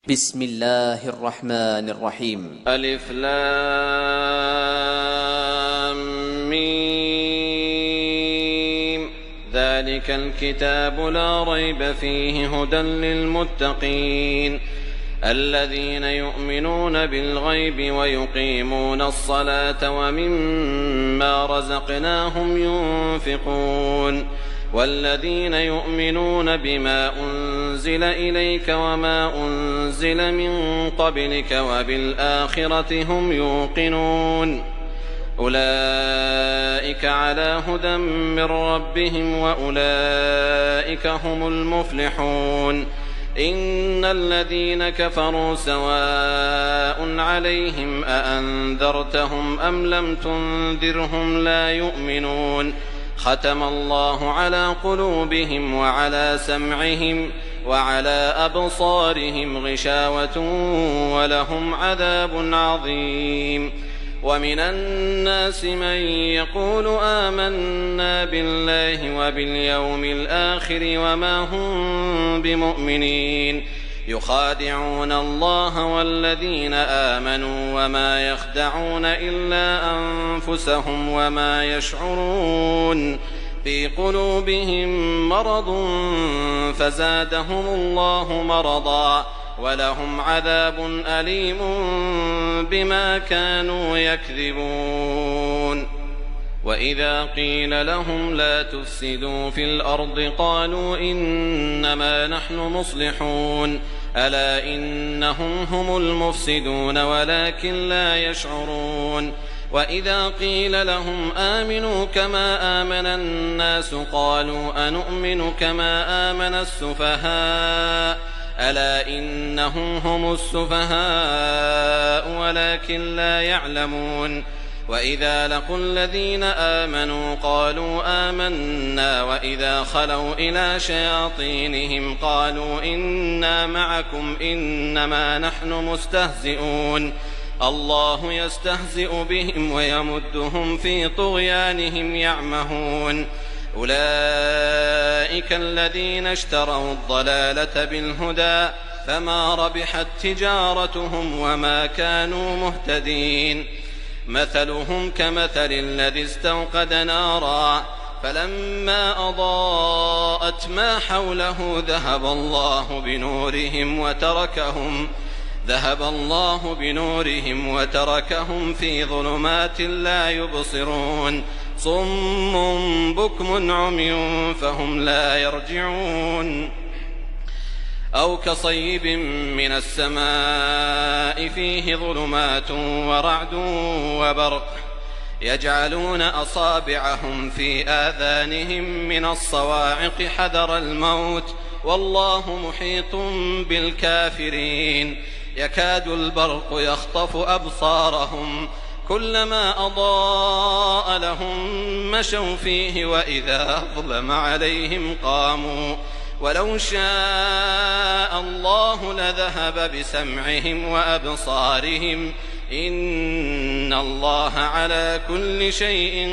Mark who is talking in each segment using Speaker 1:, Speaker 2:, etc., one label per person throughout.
Speaker 1: بسم الله الرحمن الرحيم.
Speaker 2: ألف لام ميم. ذلك الكتاب لا ريب فيه هدى للمتقين الذين يؤمنون بالغيب ويقيمون الصلاة ومما رزقناهم ينفقون والذين يؤمنون بما أنزل إليك وما أنزل من قبلك وبالآخرة هم يوقنون أولئك على هدى من ربهم وأولئك هم المفلحون إن الذين كفروا سواء عليهم أأنذرتهم أم لم تنذرهم لا يؤمنون ختم الله على قلوبهم وعلى سمعهم وعلى أبصارهم غشاوة ولهم عذاب عظيم ومن الناس من يقول آمنا بالله وباليوم الآخر وما هم بمؤمنين يخادعون الله والذين آمنوا وما يخدعون إلا أنفسهم وما يشعرون في قلوبهم مرض فزادهم الله مرضا ولهم عذاب أليم بما كانوا يكذبون وإذا قيل لهم لا تفسدوا في الأرض قالوا إنما نحن مصلحون ألا إنهم هم المفسدون ولكن لا يشعرون وإذا قيل لهم آمنوا كما آمن الناس قالوا أنؤمن كما آمن السفهاء ألا إنهم هم السفهاء ولكن لا يعلمون وإذا لقوا الذين آمنوا قالوا آمنا وإذا خلوا إلى شياطينهم قالوا إنا معكم إنما نحن مستهزئون الله يستهزئ بهم ويمدهم في طغيانهم يعمهون أولئك الذين اشتروا الضلالة بالهدى فما ربحت تجارتهم وما كانوا مهتدين مثلهم كمثل الذي استوقد نارا فلما أضاءت ما حوله ذهب الله بنورهم وتركهم في ظلمات لا يبصرون صم بكم عمي فهم لا يرجعون أو كصيب من السماء فيه ظلمات ورعد وبرق يجعلون أصابعهم في آذانهم من الصواعق حذر الموت والله محيط بالكافرين يكاد البرق يخطف أبصارهم كلما أضاء لهم مشوا فيه وإذا أظلم عليهم قاموا ولو شاء الله لذهب بسمعهم وأبصارهم إن الله على كل شيء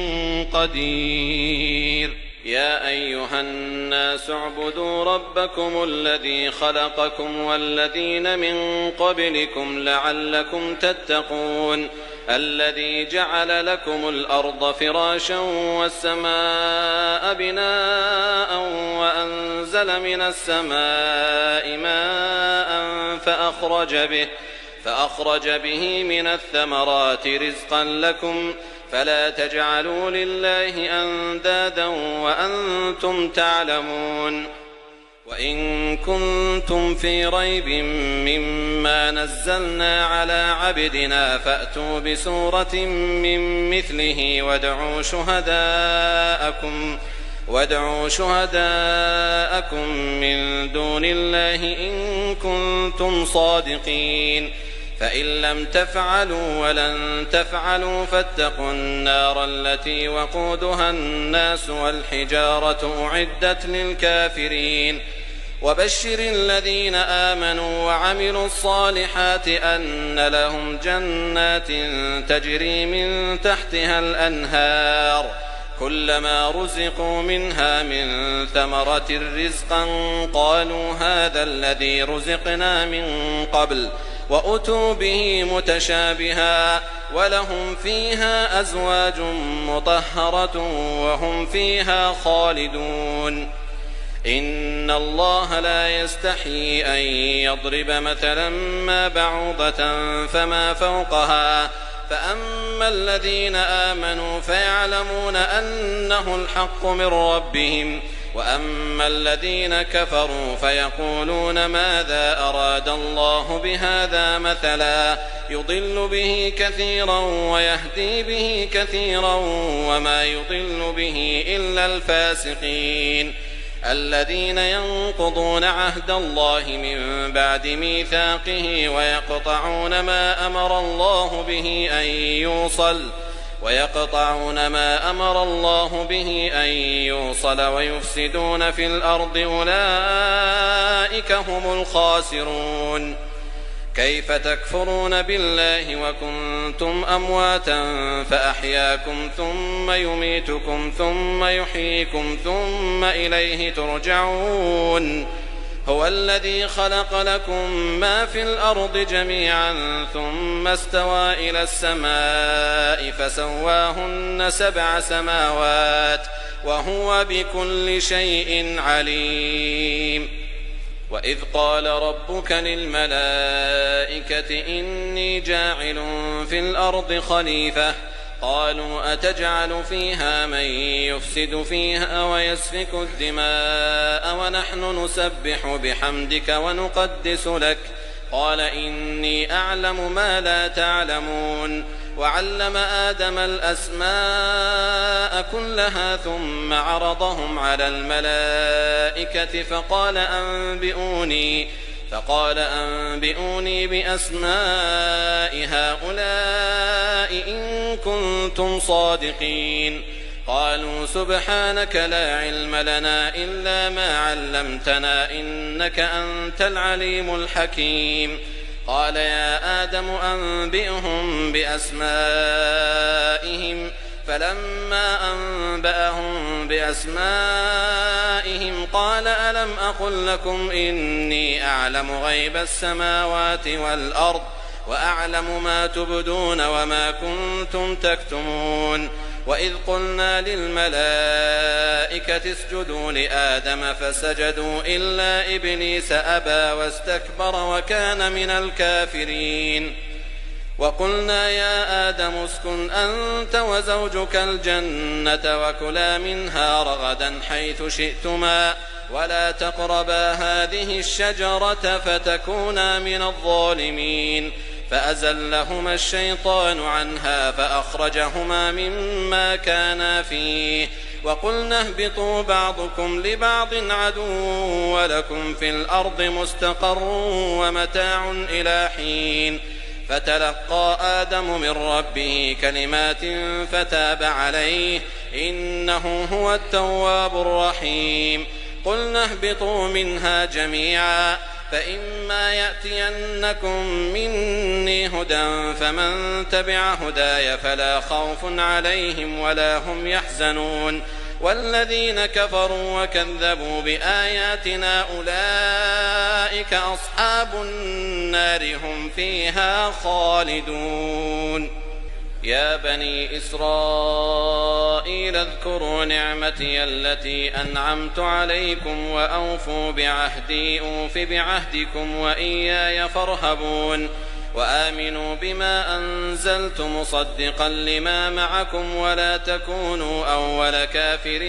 Speaker 2: قدير يا أيها الناس اعبدوا ربكم الذي خلقكم والذين من قبلكم لعلكم تتقون الذي جعل لكم الأرض فراشا والسماء بناء وأنزل من السماء ماء فأخرج به من الثمرات رزقا لكم فلا تجعلوا لله أندادا وأنتم تعلمون وإن كنتم في ريب مما نزلنا على عبدنا فأتوا بسورة من مثله وادعوا شهداءكم من دون الله إن كنتم صادقين فإن لم تفعلوا ولن تفعلوا فاتقوا النار التي وقودها الناس والحجارة أعدت للكافرين وبشر الذين آمنوا وعملوا الصالحات أن لهم جنات تجري من تحتها الأنهار كلما رزقوا منها من ثمرة رزقا قالوا هذا الذي رزقنا من قبل وأتوا به متشابها ولهم فيها أزواج مطهرة وهم فيها خالدون إن الله لا يستحيي أن يضرب مثلا ما بعوضة فما فوقها فأما الذين آمنوا فيعلمون أنه الحق من ربهم وأما الذين كفروا فيقولون ماذا أراد الله بهذا مثلا يضل به كثيرا ويهدي به كثيرا وما يضل به إلا الفاسقين الذين ينقضون عهد الله من بعد ميثاقه ويقطعون ما أمر الله به أن يوصل ويفسدون في الأرض أولئك هم الخاسرون كيف تكفرون بالله وكنتم أمواتا فأحياكم ثم يميتكم ثم يحييكم ثم إليه ترجعون هو الذي خلق لكم ما في الأرض جميعا ثم استوى إلى السماء فسواهن 7 سماوات وهو بكل شيء عليم وإذ قال ربك للملائكة إني جاعل في الأرض خليفة قالوا أتجعل فيها من يفسد فيها ويسفك الدماء ونحن نسبح بحمدك ونقدس لك قال إني أعلم ما لا تعلمون وعلم آدم الأسماء كلها ثم عرضهم على الملائكة فقال أنبئوني بأسماء هؤلاء إن كنتم صادقين قالوا سبحانك لا علم لنا إلا ما علمتنا إنك أنت العليم الحكيم قال يا آدم أنبئهم بأسمائهم فلما أنبأهم بأسمائهم قال ألم أقل لكم إني أعلم غيب السماوات والأرض وأعلم ما تبدون وما كنتم تكتمون وإذ قلنا للملائكة اسجدوا لآدم فسجدوا إلا إبليس أبى واستكبر وكان من الكافرين وقلنا يا آدم اسكن أنت وزوجك الجنة وكلا منها رغدا حيث شئتما ولا تقربا هذه الشجرة فتكونا من الظالمين فأزلهما الشيطان عنها فأخرجهما مما كانا فيه وقلنا اهبطوا بعضكم لبعض عدو ولكم في الأرض مستقر ومتاع إلى حين فتلقى آدم من ربه كلمات فتاب عليه إنه هو التواب الرحيم قلنا اهبطوا منها جميعا فإما يأتينكم مني هدى فمن تبع هداي فلا خوف عليهم ولا هم يحزنون والذين كفروا وكذبوا بآياتنا أولئك أصحاب النار هم فيها خالدون يا بني إسرائيل اذكروا نعمتي التي أنعمت عليكم وأوفوا بعهدي أوف بعهدكم وإياي فارهبون وآمنوا بما أنزلت مصدقا لما معكم ولا تكونوا أول كافر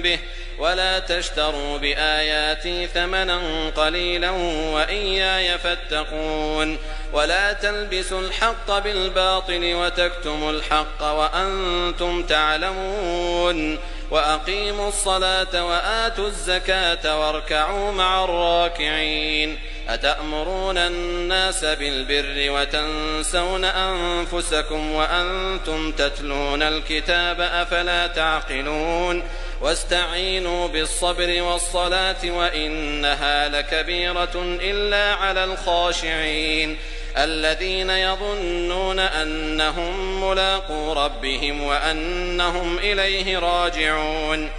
Speaker 2: به ولا تشتروا بآياتي ثمنا قليلا وإياي فاتقون ولا تلبسوا الحق بالباطل وتكتموا الحق وأنتم تعلمون وأقيموا الصلاة وآتوا الزكاة واركعوا مع الراكعين أتأمرون الناس بالبر وتنسون أنفسكم وأنتم تتلون الكتاب أفلا تعقلون واستعينوا بالصبر والصلاة وإنها لكبيرة إلا على الخاشعين الذين يظنون أنهم ملاقو ربهم وأنهم إليه راجعون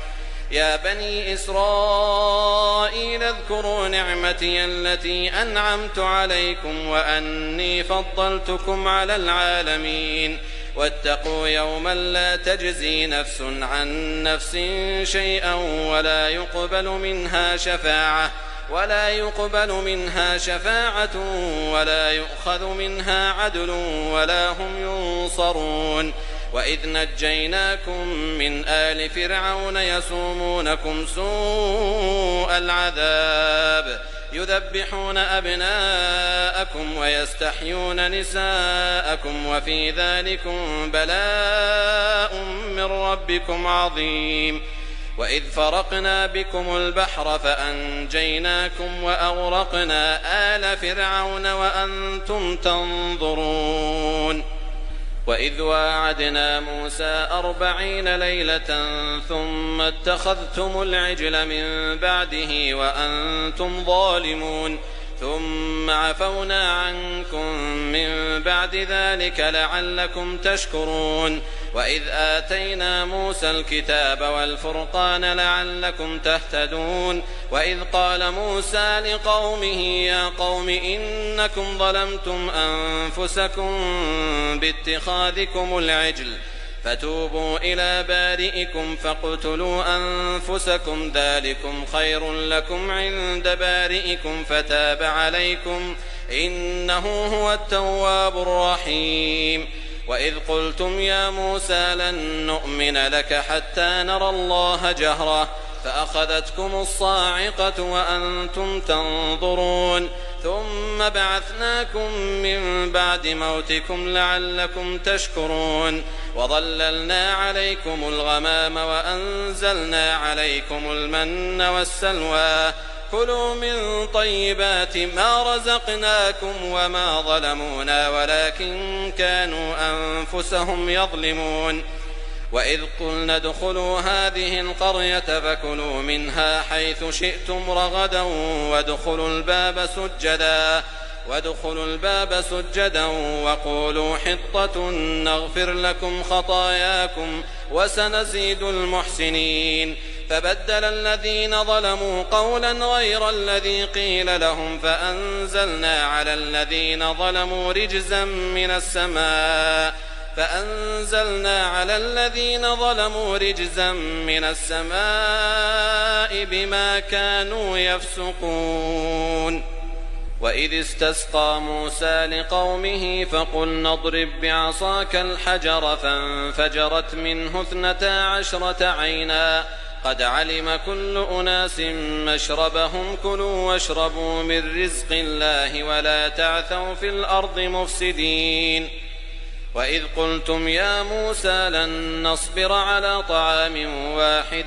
Speaker 2: يا بني إسرائيل اذكروا نعمتي التي أنعمت عليكم وأني فضلتكم على العالمين واتقوا يوما لا تجزي نفس عن نفس شيئا ولا يقبل منها شفاعة ولا يؤخذ منها عدل ولا هم ينصرون وإذ نجيناكم من آل فرعون يسومونكم سوء العذاب يذبحون أبناءكم ويستحيون نساءكم وفي ذلكم بلاء من ربكم عظيم وإذ فرقنا بكم البحر فأنجيناكم وأغرقنا آل فرعون وأنتم تنظرون وإذ واعدنا موسى 40 ليلة ثم اتخذتم العجل من بعده وأنتم ظالمون ثم عفونا عنكم من بعد ذلك لعلكم تشكرون وإذ آتينا موسى الكتاب والفرقان لعلكم تهتدون وإذ قال موسى لقومه يا قوم إنكم ظلمتم أنفسكم باتخاذكم العجل فتوبوا إلى بارئكم فاقتلوا أنفسكم ذلكم خير لكم عند بارئكم فتاب عليكم إنه هو التواب الرحيم وإذ قلتم يا موسى لن نؤمن لك حتى نرى الله جهرة فأخذتكم الصاعقة وأنتم تنظرون ثم بعثناكم من بعد موتكم لعلكم تشكرون وظللنا عليكم الغمام وأنزلنا عليكم المن والسلوى كلوا من طيبات ما رزقناكم وما ظلمونا ولكن كانوا أنفسهم يظلمون وإذ قلنا ادخلوا هذه القرية فكلوا منها حيث شئتم رغدا وادخلوا الباب سجدا وقولوا حطة نغفر لكم خطاياكم وسنزيد المحسنين فبدل الذين ظلموا قولا غير الذي قيل لهم فأنزلنا على الذين ظلموا رجزا من السماء بما كانوا يفسقون وإذ استسقى موسى لقومه فقلنا اضرب بعصاك الحجر فانفجرت منه 12 عينا قد علم كل أناس مشربهم كلوا واشربوا من رزق الله ولا تعثوا في الأرض مفسدين وإذ قلتم يا موسى لن نصبر على طعام واحد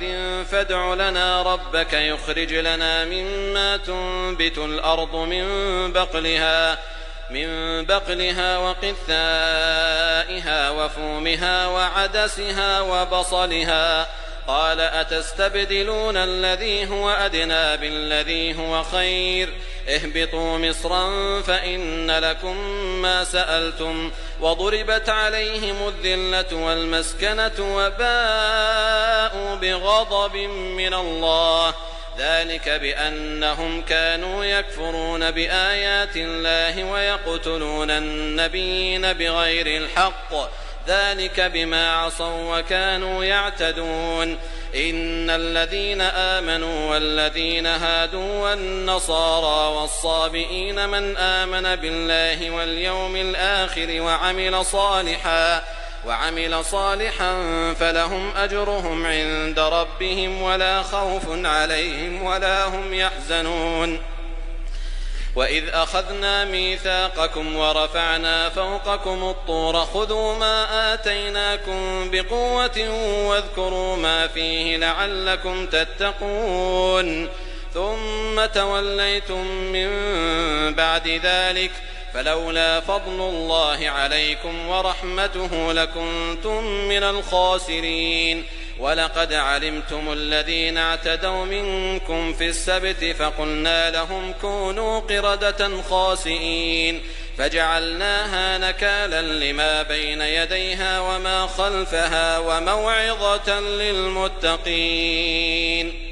Speaker 2: فادع لنا ربك يخرج لنا مما تنبت الأرض من بقلها وقثائها وفومها وعدسها وبصلها قال أتستبدلون الذي هو أدنى بالذي هو خير اهبطوا مصرا فإن لكم ما سألتم وضربت عليهم الذلة والمسكنة وباءوا بغضب من الله ذلك بأنهم كانوا يكفرون بآيات الله ويقتلون النبيين بغير الحق ذلك بما عصوا وكانوا يعتدون إن الذين آمنوا والذين هادوا والنصارى والصابئين من آمن بالله واليوم الآخر وعمل صالحا فلهم أجرهم عند ربهم ولا خوف عليهم ولا هم يحزنون وإذ أخذنا ميثاقكم ورفعنا فوقكم الطور خذوا ما آتيناكم بقوة واذكروا ما فيه لعلكم تتقون ثم توليتم من بعد ذلك فلولا فضل الله عليكم ورحمته لكنتم من الخاسرين. ولقد علمتم الذين اعتدوا منكم في السبت فقلنا لهم كونوا قردة خاسئين فجعلناها نكالا لما بين يديها وما خلفها وموعظة للمتقين.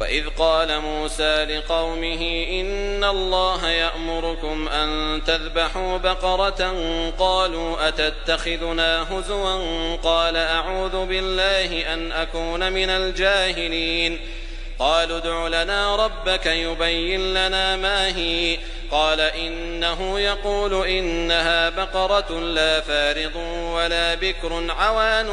Speaker 2: وإذ قال موسى لقومه إن الله يأمركم أن تذبحوا بقرة قالوا أتتخذنا هزوا قال أعوذ بالله أن أكون من الجاهلين. قالوا ادع لنا ربك يبين لنا ما هي قال إنه يقول إنها بقرة لا فارض ولا بكر عوان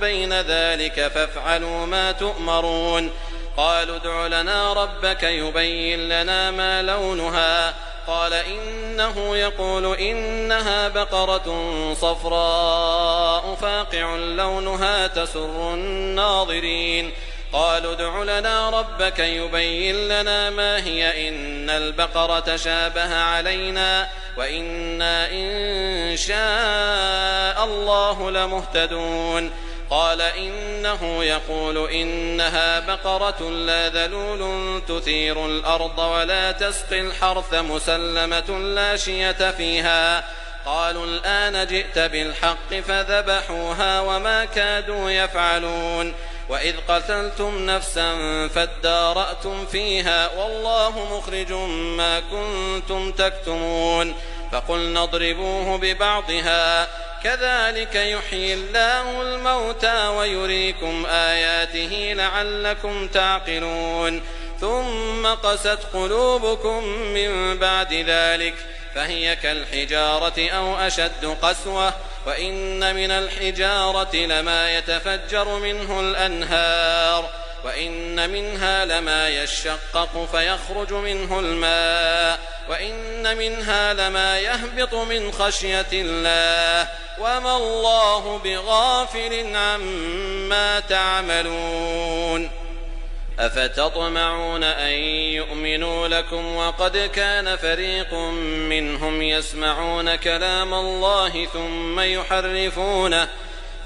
Speaker 2: بين ذلك فافعلوا ما تؤمرون. قالوا ادع لنا ربك يبين لنا ما لونها قال إنه يقول إنها بقرة صفراء فاقع لونها تسر الناظرين. قالوا ادع لنا ربك يبين لنا ما هي إن البقرة شابه علينا وإنا إن شاء الله لمهتدون. قال إنه يقول إنها بقرة لا ذلول تثير الأرض ولا تسقي الحرث مسلمة لا شية فيها. قالوا الآن جئت بالحق فذبحوها وما كادوا يفعلون. وإذ قتلتم نفسا فادارأتم فيها والله مخرج ما كنتم تكتمون. فقلنا اضربوه ببعضها كذلك يحيي الله الموتى ويريكم آياته لعلكم تعقلون. ثم قست قلوبكم من بعد ذلك فهي كالحجارة أو أشد قسوة وإن من الحجارة لما يتفجر منه الأنهار وإن منها لما يشقق فيخرج منه الماء وإن منها لما يهبط من خشية الله وما الله بغافل عما تعملون. أفتطمعون أن يؤمنوا لكم وقد كان فريق منهم يسمعون كلام الله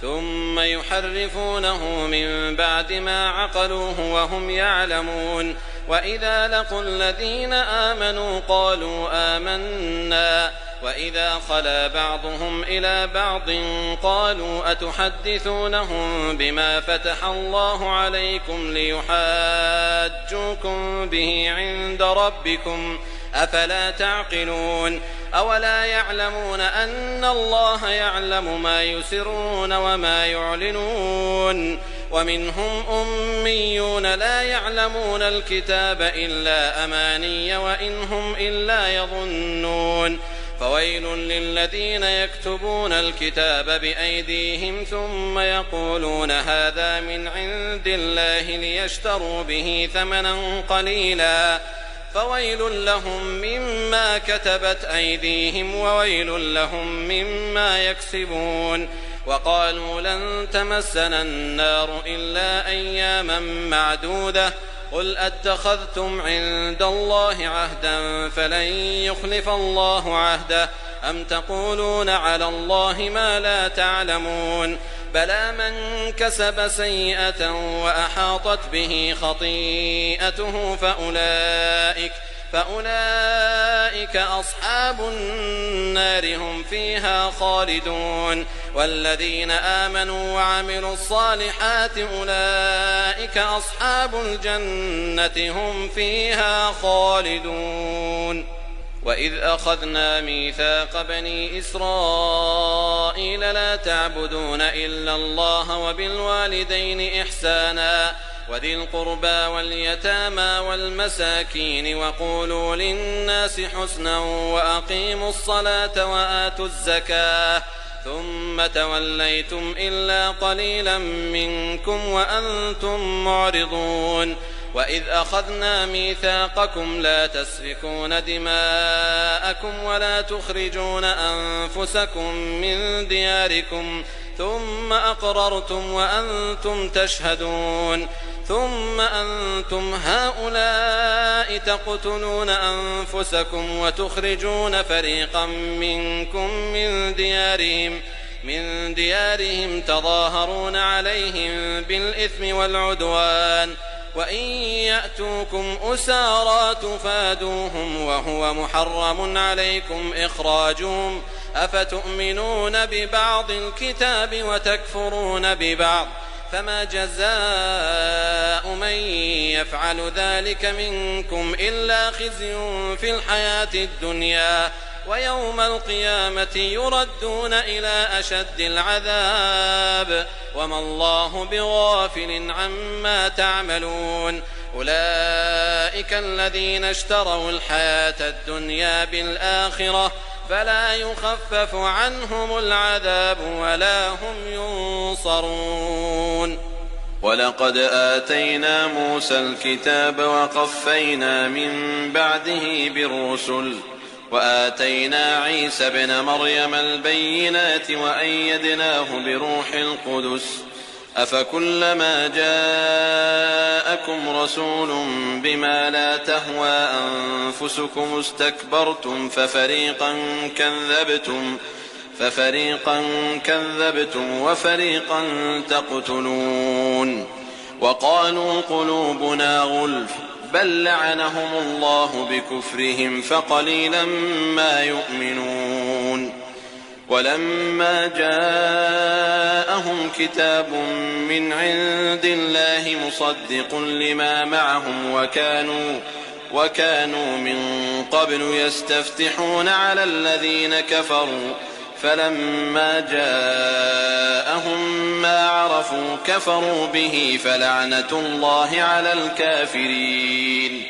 Speaker 2: ثم يحرفونه من بعد ما عقلوه وهم يعلمون. وإذا لقوا الذين آمنوا قالوا آمنا وإذا خلا بعضهم إلى بعض قالوا أتحدثونهم بما فتح الله عليكم ليحاجوكم به عند ربكم أفلا تعقلون. أولا يعلمون أن الله يعلم ما يسرون وما يعلنون. ومنهم أميون لا يعلمون الكتاب إلا أماني وإن هم إلا يظنون. فويل للذين يكتبون الكتاب بأيديهم ثم يقولون هذا من عند الله ليشتروا به ثمنا قليلا فويل لهم مما كتبت أيديهم وويل لهم مما يكسبون. وقالوا لن تمسنا النار إلا أياما معدودة قل أتخذتم عند الله عهدا فلن يخلف الله عهده أم تقولون على الله ما لا تعلمون. بلى من كسب سيئة وأحاطت به خطيئته فأولئك أصحاب النار هم فيها خالدون. والذين آمنوا وعملوا الصالحات أولئك أصحاب الجنة هم فيها خالدون. وإذ أخذنا ميثاق بني إسرائيل لا تعبدون إلا الله وبالوالدين إحسانا وذي القربى واليتامى والمساكين وقولوا للناس حسنا وأقيموا الصلاة وآتوا الزكاة ثم توليتم إلا قليلا منكم وأنتم معرضون. وإذ أخذنا ميثاقكم لا تسفكون دماءكم ولا تخرجون أنفسكم من دياركم ثم أقررتم وأنتم تشهدون ثم أنتم هؤلاء تقتلون أنفسكم وتخرجون فريقا منكم من ديارهم تظاهرون عليهم بالإثم والعدوان وإن يأتوكم أسارى تفادوهم وهو محرم عليكم إخراجهم أفتؤمنون ببعض الكتاب وتكفرون ببعض فما جزاء من يفعل ذلك منكم إلا خزي في الحياة الدنيا ويوم القيامة يردون إلى أشد العذاب وما الله بغافل عما تعملون أولئك الذين اشتروا الحياة الدنيا بالآخرة فلا يخفف عنهم العذاب ولا هم ينصرون.
Speaker 3: ولقد آتينا موسى الكتاب وقفينا من بعده بالرسل وآتينا عيسى ابن مريم البينات وأيدناه بروح القدس أفكلما جاءكم رسول بما لا تهوى أنفسكم استكبرتم ففريقا كذبتم وفريقا تقتلون وقالوا قلوبنا غلف بل لعنهم الله بكفرهم فقليلا ما يؤمنون ولما جاءهم كتاب من عند الله مصدق لما معهم وكانوا من قبل يستفتحون على الذين كفروا فلما جاءهم ما عرفوا كفروا به فلعنة الله على الكافرين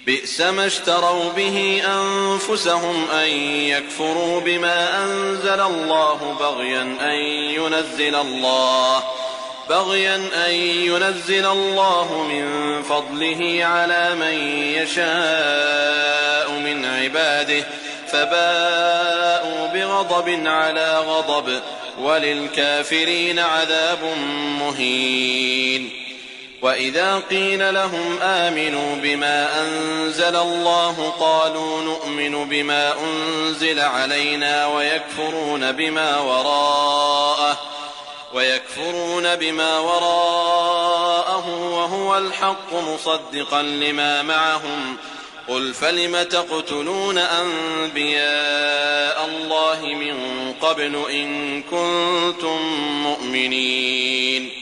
Speaker 3: بئس ما اشتروا به أنفسهم أن يكفروا بما أنزل الله بغيا أن ينزل الله من فضله على من يشاء من عباده فباءوا بغضب على غضب وللكافرين عذاب مهين. وإذا قيل لهم آمنوا بما أنزل الله قالوا نؤمن بما أنزل علينا ويكفرون بما وراءه وهو الحق مصدقا لما معهم قل فلم تقتلون أنبياء الله من قبل إن كنتم مؤمنين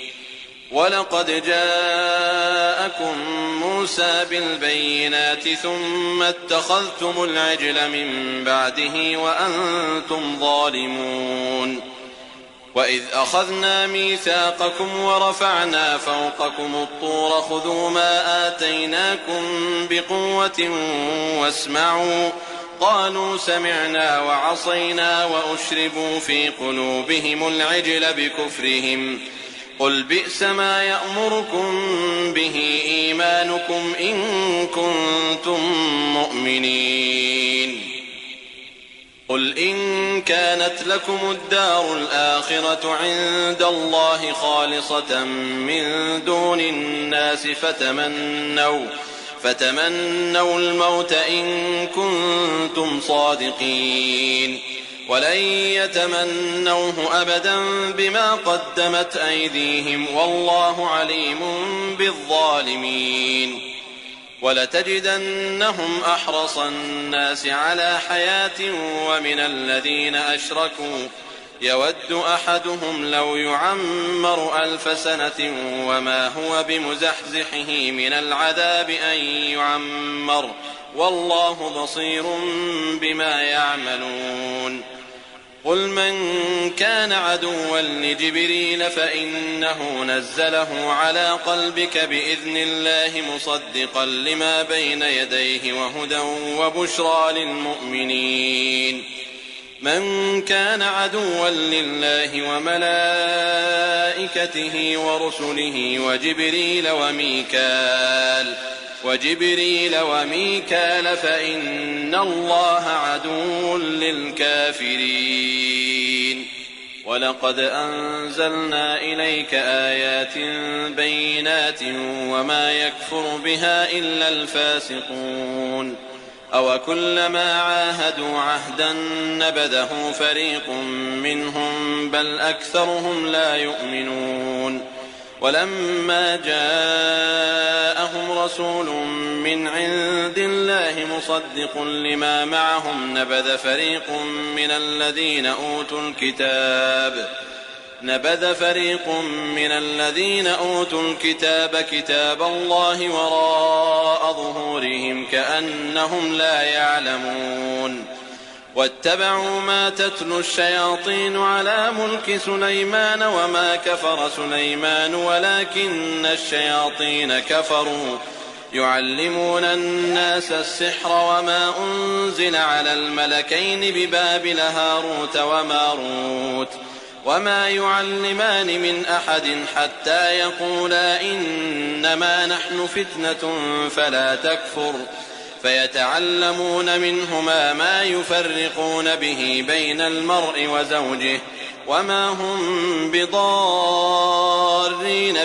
Speaker 3: ولقد جاءكم موسى بالبينات ثم اتخذتم العجل من بعده وأنتم ظالمون وإذ أخذنا ميثاقكم ورفعنا فوقكم الطور خذوا ما آتيناكم بقوة واسمعوا قالوا سمعنا وعصينا وأشربوا في قلوبهم العجل بكفرهم قل بئس ما يأمركم به إيمانكم إن كنتم مؤمنين قل إن كانت لكم الدار الآخرة عند الله خالصة من دون الناس فتمنوا الموت إن كنتم صادقين ولن يتمنوه أبدا بما قدمت أيديهم والله عليم بالظالمين ولتجدنهم أحرص الناس على حياة ومن الذين أشركوا يود أحدهم لو يعمر 1000 سنة وما هو بمزحزحه من العذاب أن يعمر والله بصير بما يعملون قل من كان عدوا لجبريل فإنه نزله على قلبك بإذن الله مصدقا لما بين يديه وهدى وبشرى للمؤمنين من كان عدوا لله وملائكته ورسله وجبريل وميكال فإن الله عدو للكافرين ولقد أنزلنا إليك آيات بينات وما يكفر بها إلا الفاسقون أوكلما عاهدوا عهدا نبذه فريق منهم بل أكثرهم لا يؤمنون ولما جاءهم رسول من عند الله مصدق لما معهم نبذ فريق من الذين أوتوا الكتاب كتاب الله وراء ظهورهم كأنهم لا يعلمون واتبعوا ما تتلو الشياطين على ملك سليمان وما كفر سليمان ولكن الشياطين كفروا يعلمون الناس السحر وما أنزل على الملكين ببابل هاروت وماروت وما يعلمان من أحد حتى يقولا إنما نحن فتنة فلا تكفر فيتعلمون منهما ما يفرقون به بين المرء وزوجه وما هم بضارين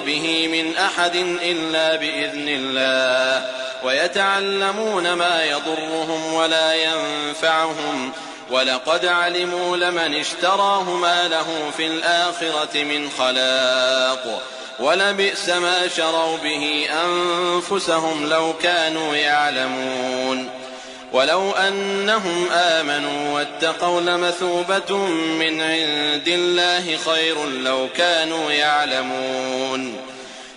Speaker 3: به من أحد إلا بإذن الله ويتعلمون ما يضرهم ولا ينفعهم ولقد علموا لمن اشتراه ما له في الآخرة من خلاق ولبئس ما شروا به أنفسهم لو كانوا يعلمون ولو أنهم آمنوا واتقوا لمثوبة من عند الله خير لو كانوا يعلمون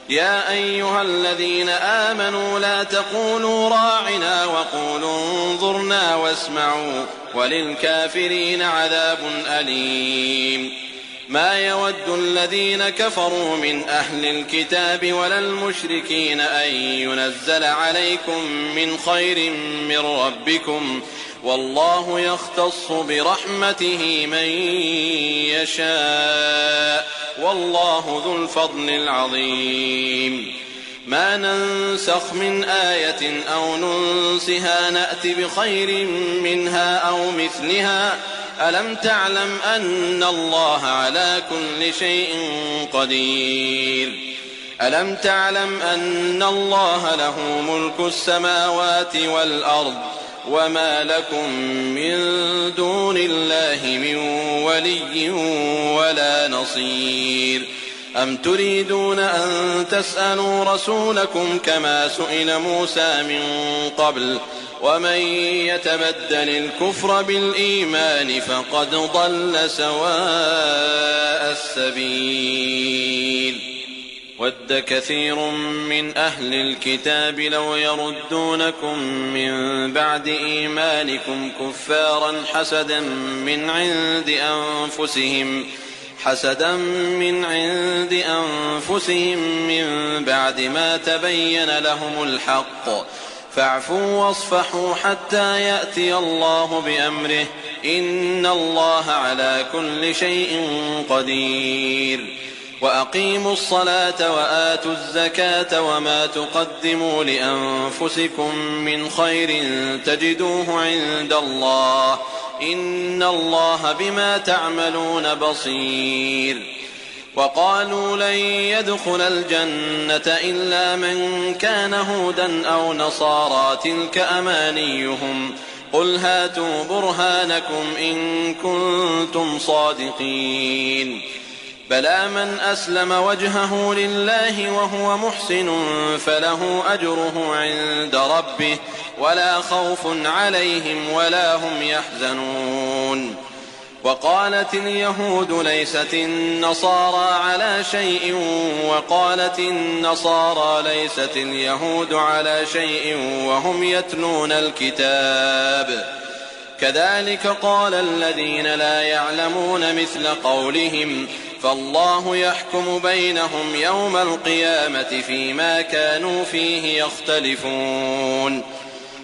Speaker 3: يا أيها الذين آمنوا لا تقولوا راعنا وقولوا انظرنا واسمعوا وللكافرين عذاب أليم ما يود الذين كفروا من أهل الكتاب ولا المشركين أن ينزل عليكم من خير من ربكم والله يختص برحمته من يشاء والله ذو الفضل العظيم ما ننسخ من آية أو ننسها نأت بخير منها أو مثلها ألم تعلم أن الله على كل شيء قدير ألم تعلم أن الله له ملك السماوات والأرض وما لكم من دون الله من ولي ولا نصير أم تريدون أن تسألوا رسولكم كما سئل موسى من قبل ومن يتبدل الكفر بالإيمان فقد ضل سواء السبيل ود كثير من أهل الكتاب لو يردونكم من بعد إيمانكم كفارا حسدا من عند أنفسهم من بعد ما تبين لهم الحق فاعفوا واصفحوا حتى يأتي الله بأمره إن الله على كل شيء قدير وأقيموا الصلاة وآتوا الزكاة وما تقدموا لأنفسكم من خير تجدوه عند الله إن الله بما تعملون بصير وقالوا لن يدخل الجنة إلا من كان هودا أو نصارى تلك أمانيهم قل هاتوا برهانكم إن كنتم صادقين بلى من أسلم وجهه لله وهو محسن فله أجره عند ربه ولا خوف عليهم ولا هم يحزنون وقالت اليهود ليست النصارى على شيء وقالت النصارى ليست اليهود على شيء وهم يتلون الكتاب كذلك قال الذين لا يعلمون مثل قولهم فالله يحكم بينهم يوم القيامة فيما كانوا فيه يختلفون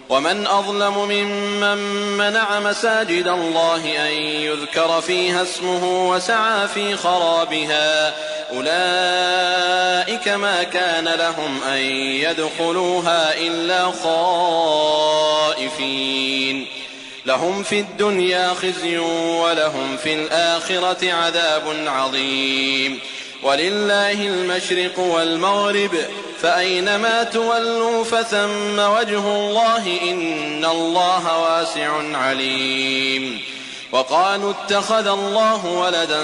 Speaker 3: ومن أظلم ممن منع مساجد الله أن يذكر فيها اسمه وسعى في خرابها أولئك ما كان لهم أن يدخلوها إلا خائفين لهم في الدنيا خزي ولهم في الآخرة عذاب عظيم. ولله المشرق والمغرب فأينما تولوا فثم وجه الله إن الله واسع عليم. وقالوا اتخذ الله ولدا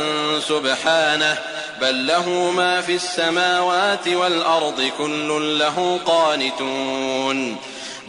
Speaker 3: سبحانه بل له ما في السماوات والأرض كل له قانتون.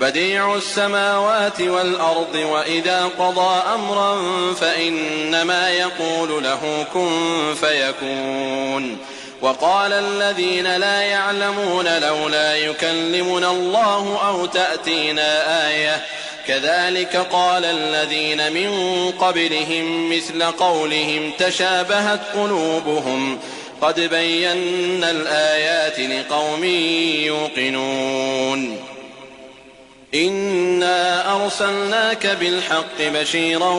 Speaker 3: بديع السماوات والأرض وإذا قضى أمرا فإنما يقول له كن فيكون. وقال الذين لا يعلمون لولا يكلمنا الله أو تأتينا آية كذلك قال الذين من قبلهم مثل قولهم تشابهت قلوبهم قد بينا الآيات لقوم يوقنون. إنا أرسلناك بالحق بشيرا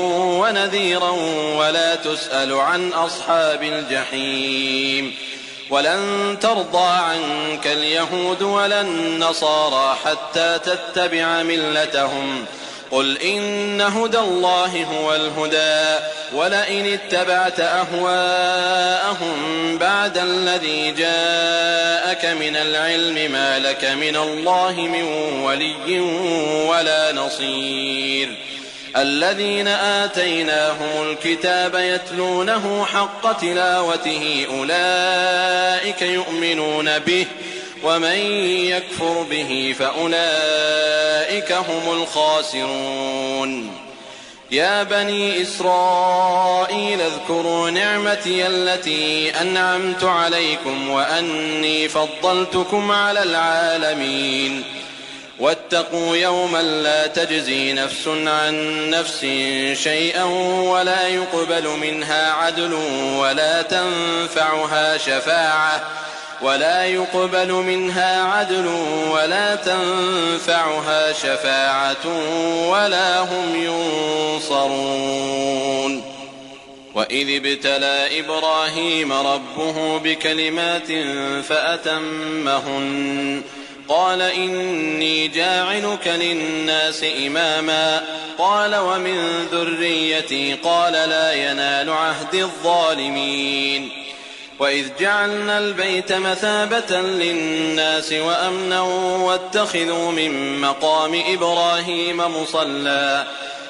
Speaker 3: ونذيرا ولا تسأل عن أصحاب الجحيم. ولن ترضى عنك اليهود ولا النصارى حتى تتبع ملتهم قل إن هدى الله هو الهدى ولئن اتبعت أهواءهم بعد الذي جاءك من العلم ما لك من الله من ولي ولا نصير. الذين آتيناهم الكتاب يتلونه حق تلاوته أولئك يؤمنون به ومن يكفر به فأولئك هم الخاسرون. يا بني إسرائيل اذكروا نعمتي التي أنعمت عليكم وأني فضلتكم على العالمين. واتقوا يوما لا تجزي نفس عن نفس شيئا ولا يقبل منها عدل ولا تنفعها شفاعة ولا هم ينصرون. وإذ ابتلى إبراهيم ربه بكلمات فأتمهن قال إني جاعلك للناس إماما قال ومن ذريتي قال لا ينال عهد الظالمين. وإذ جعلنا البيت مثابة للناس وأمنا واتخذوا من مقام إبراهيم مصلى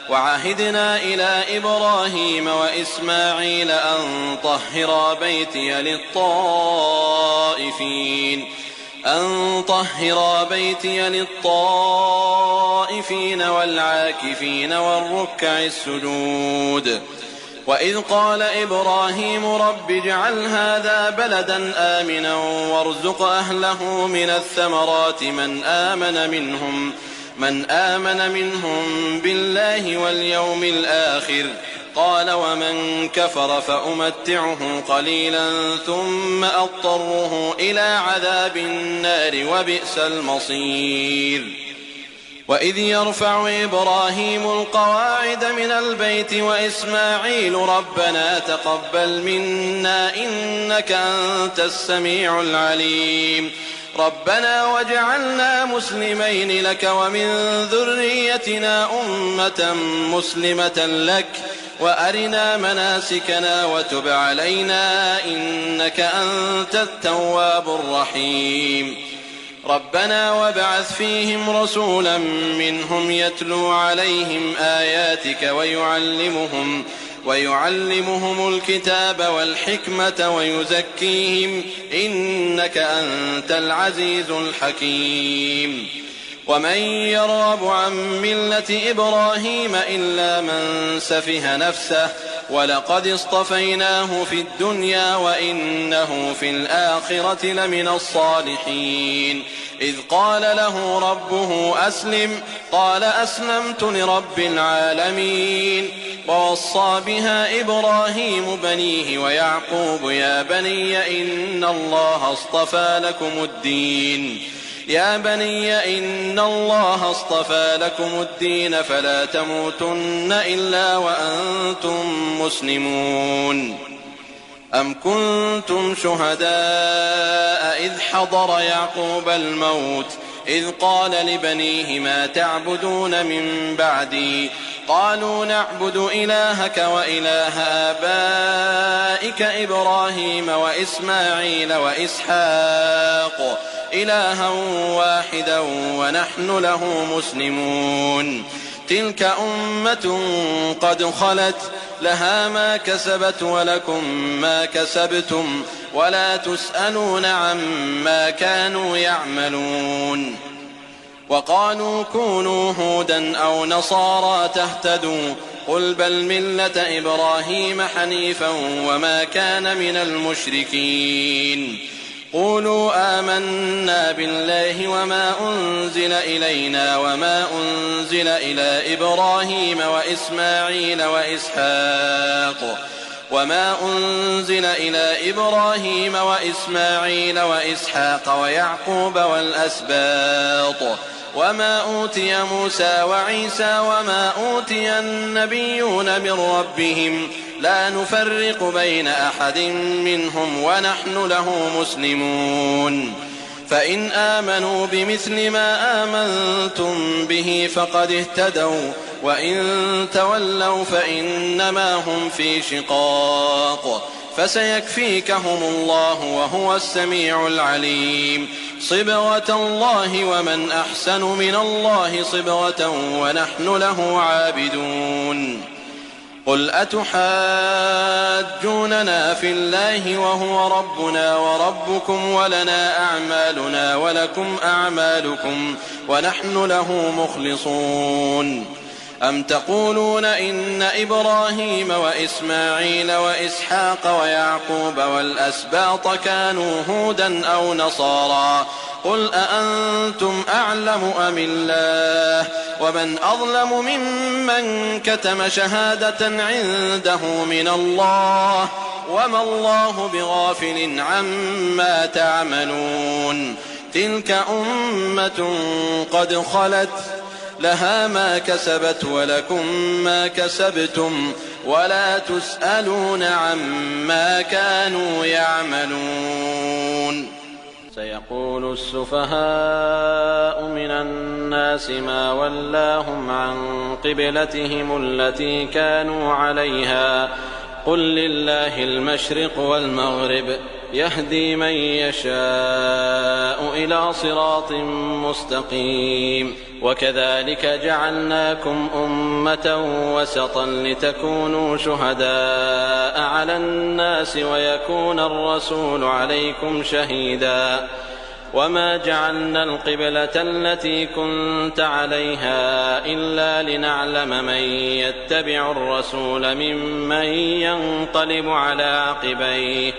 Speaker 3: وعهدنا إلى إبراهيم وإسماعيل أن طهرا بيتي للطائفين والعاكفين والركع السجود. وإذ قال إبراهيم رب اجعل هذا بلدا آمنا وارزق أهله من الثمرات من آمن منهم بالله واليوم الآخر قال ومن كفر فأمتعه قليلا ثم أضطره إلى عذاب النار وبئس المصير. وإذ يرفع إبراهيم القواعد من البيت وإسماعيل ربنا تقبل منا إنك أنت السميع العليم ربنا واجعلنا مسلمين لك ومن ذريتنا أمة مسلمة لك وأرنا مناسكنا وتب علينا إنك أنت التواب الرحيم. ربنا وابعث فيهم رسولا منهم يتلو عليهم آياتك ويعلمهم الكتاب والحكمة ويزكيهم إنك أنت العزيز الحكيم. ومن يرغب عن ملة إبراهيم إلا من سفه نفسه ولقد اصطفيناه في الدنيا وإنه في الآخرة لمن الصالحين. إذ قال له ربه أسلم قال أسلمت لرب العالمين. ووصى بها إبراهيم بنيه ويعقوب يا بني إن الله اصطفى لكم الدين فلا تموتن إلا وأنتم مسلمون. أم كنتم شهداء إذ حضر يعقوب الموت إذ قال لبنيه ما تعبدون من بعدي قالوا نعبد إلهك وإله آبائك إبراهيم وإسماعيل وإسحاق إلها واحدا ونحن له مسلمون تلك أمة قد خلت لها ما كسبت ولكم ما كسبتم ولا تسألون عما كانوا يعملون وقالوا كونوا هودا أو نصارى تهتدوا قل بل ملة إبراهيم حنيفا وما كان من المشركين قولوا آمنا بالله وما أنزل إلينا وما أنزل إلى إبراهيم وإسماعيل وإسحاق ويعقوب والأسباط وما أوتي موسى وعيسى وما أوتي النبيون من ربهم لا نفرق بين أحد منهم ونحن له مسلمون فإن آمنوا بمثل ما آمنتم به فقد اهتدوا وإن تولوا فإنما هم في شقاق فسيكفيكهم الله وهو السميع العليم صبغة الله ومن أحسن من الله صبغة ونحن له عابدون قل أتحاجوننا في الله وهو ربنا وربكم ولنا أعمالنا ولكم أعمالكم ونحن له مخلصون أم تقولون إن إبراهيم وإسماعيل وإسحاق ويعقوب والأسباط كانوا هودا أو نصارى قل أأنتم أعلم أم الله ومن أظلم ممن كتم شهادة عنده من الله وما الله بغافل عما تعملون تلك أمة قد خلت لها ما كسبت ولكم ما كسبتم ولا تسألون عما كانوا يعملون
Speaker 2: سيقول السفهاء من الناس ما ولاهم عن قبلتهم التي كانوا عليها قل لله المشرق والمغرب يهدي من يشاء إلى صراط مستقيم وكذلك جعلناكم أمة وسطا لتكونوا شهداء على الناس ويكون الرسول عليكم شهيدا وما جعلنا القبلة التي كنت عليها إلا لنعلم من يتبع الرسول ممن ينقلب على عقبيه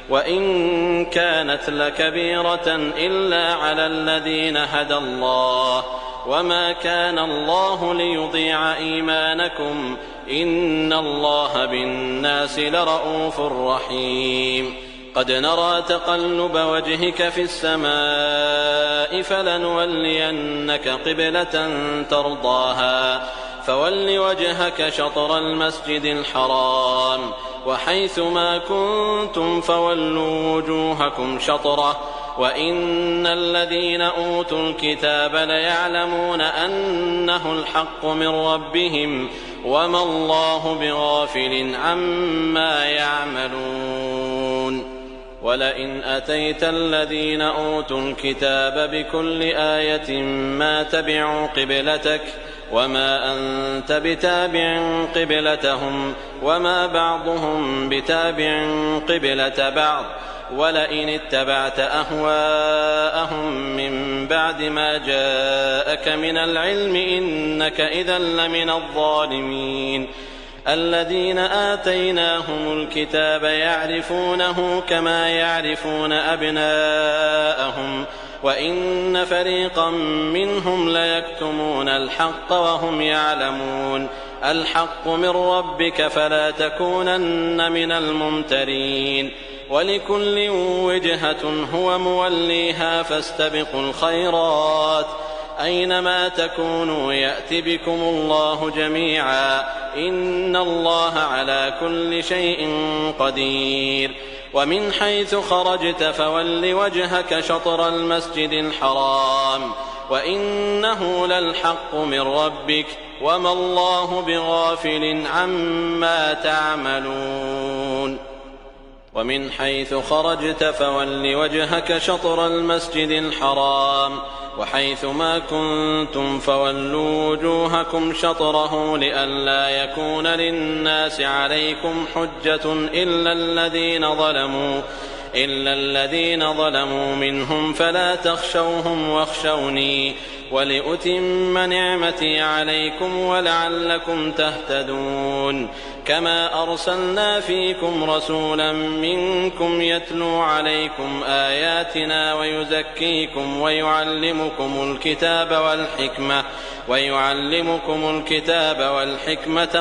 Speaker 2: وإن كانت لكبيرة إلا على الذين هدى الله وما كان الله ليضيع إيمانكم إن الله بالناس لرءوف رحيم قد نرى تقلب وجهك في السماء فلنولينك قبلة ترضاها فول وجهك شطر المسجد الحرام وحيث ما كنتم فولوا وجوهكم شطره وإن الذين أوتوا الكتاب ليعلمون أنه الحق من ربهم وما الله بغافل عما يعملون ولئن أتيت الذين أوتوا الكتاب بكل آية ما تبعوا قبلتك وما أنت بتابع قبلتهم وما بعضهم بتابع قبلة بعض ولئن اتبعت أهواءهم من بعد ما جاءك من العلم إنك إذا لمن الظالمين الذين آتيناهم الكتاب يعرفونه كما يعرفون أبناءهم وإن فريقا منهم ليكتمون الحق وهم يعلمون الحق من ربك فلا تكونن من الممترين ولكل وجهة هو موليها فاستبقوا الخيرات أينما تكونوا يأت بكم الله جميعا إن الله على كل شيء قدير ومن حيث خرجت فول وجهك شطر المسجد الحرام
Speaker 3: وإنه للحق من ربك وما الله بغافل عما تعملون. ومن حيث خرجت فول وجهك شطر المسجد الحرام وحيث ما كنتم فولوا وجوهكم شطره لئلا يكون للناس عليكم حجة إلا الذين ظلموا منهم فلا تخشوهم واخشوني ولأتم نعمتي عليكم ولعلكم تهتدون. كما أرسلنا فيكم رسولا منكم يتلو عليكم آياتنا ويزكيكم ويعلمكم الكتاب والحكمة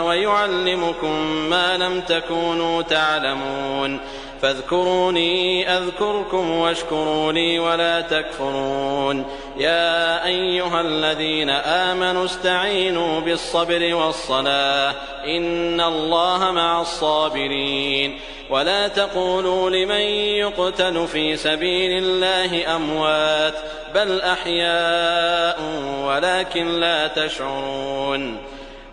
Speaker 3: ويعلمكم ما لم تكونوا تعلمون. فاذكروني أذكركم واشكروا لي ولا تكفرون. يا أيها الذين آمنوا استعينوا بالصبر والصلاة إن الله مع الصابرين. ولا تقولوا لمن يقتل في سبيل الله أموات بل أحياء ولكن لا تشعرون.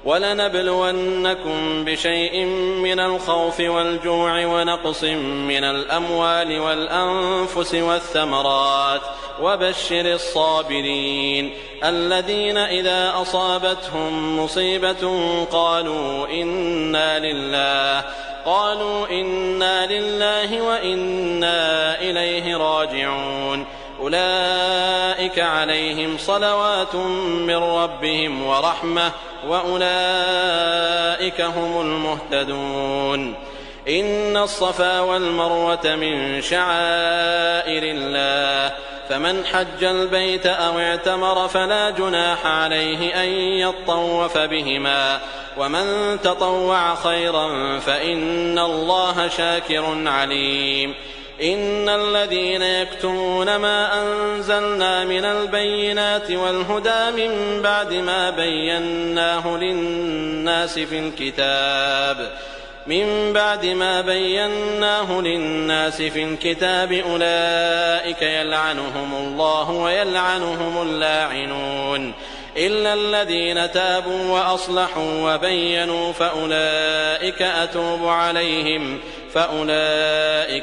Speaker 3: ولنبلونكم بشيء من الخوف والجوع ونقص من الأموال والأنفس والثمرات وبشر الصابرين الذين إذا أصابتهم مصيبة قالوا إنا لله وإنا إليه راجعون. أولئك عليهم صلوات من ربهم ورحمة وأولئك هم المهتدون. إن الصفا والمروة من شعائر الله فمن حج البيت أو اعتمر فلا جناح عليه أن يطوف بهما ومن تطوع خيرا فإن الله شاكر عليم. إن الذين يكتمون ما أنزلنا من البينات والهدى من بعد ما بيناه للناس في الكتاب أولئك يلعنهم الله ويلعنهم اللاعنون إلا الذين تابوا وأصلحوا وبينوا فأولئك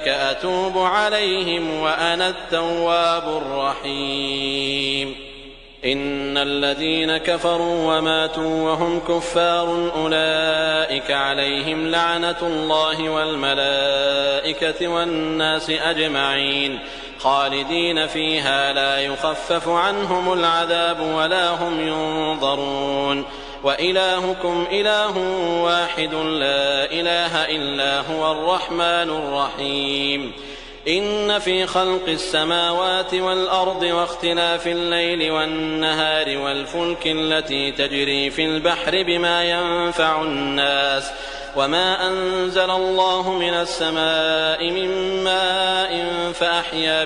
Speaker 3: أتوب عليهم وأنا التواب الرحيم. إن الذين كفروا وماتوا وهم كفار أولئك عليهم لعنة الله والملائكة والناس أجمعين خالدين فيها لا يخفف عنهم العذاب ولا هم ينظرون. وإلهكم إله واحد لا إله إلا هو الرحمن الرحيم. إن في خلق السماوات والأرض واختلاف الليل والنهار والفلك التي تجري في البحر بما ينفع الناس وما أنزل الله من السماء من ماء فأحيا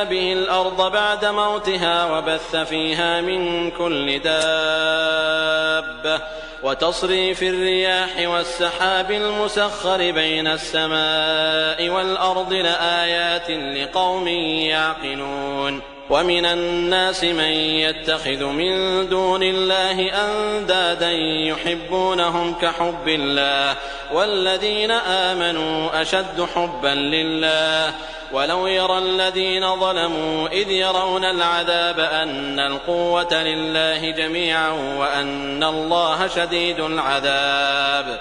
Speaker 3: به الأرض بعد موتها وبث فيها من كل دابة وتصريف الرياح والسحاب المسخر بين السماء والأرض لآيات لقوم يعقلون. ومن الناس من يتخذ من دون الله أندادا يحبونهم كحب الله والذين آمنوا أشد حبا لله. ولو يرى الذين ظلموا إذ يرون العذاب أن القوة لله جميعا وأن الله شديد العذاب.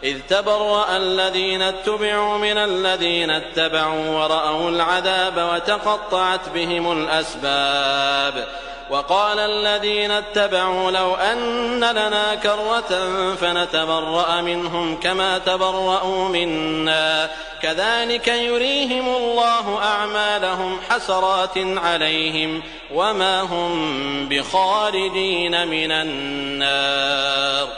Speaker 3: إذ تبرأ الذين اتبعوا من الذين اتبعوا ورأوا العذاب وتقطعت بهم الأسباب. وقال الذين اتبعوا لو أن لنا كرة فنتبرأ منهم كما تبرأوا منا كذلك يريهم الله أعمالهم حسرات عليهم وما هم بخارجين من النار.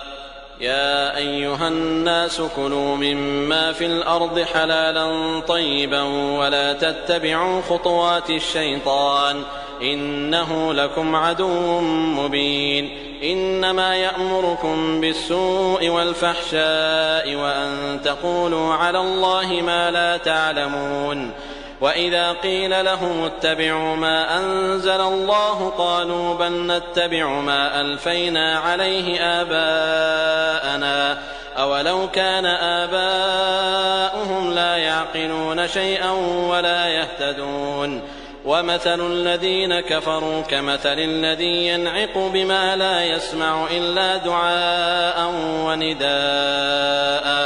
Speaker 3: يا أيها الناس كلوا مما في الأرض حلالا طيبا ولا تتبعوا خطوات الشيطان إنه لكم عدو مبين. إنما يأمركم بالسوء والفحشاء وأن تقولوا على الله ما لا تعلمون.
Speaker 2: وإذا قيل لهم اتبعوا ما أنزل الله قالوا بل نتبع ما ألفينا عليه آباءنا أولو كان آباؤهم لا يعقلون شيئا ولا يهتدون ومثل الذين كفروا كمثل الذي ينعق بما لا يسمع إلا دعاء ونداء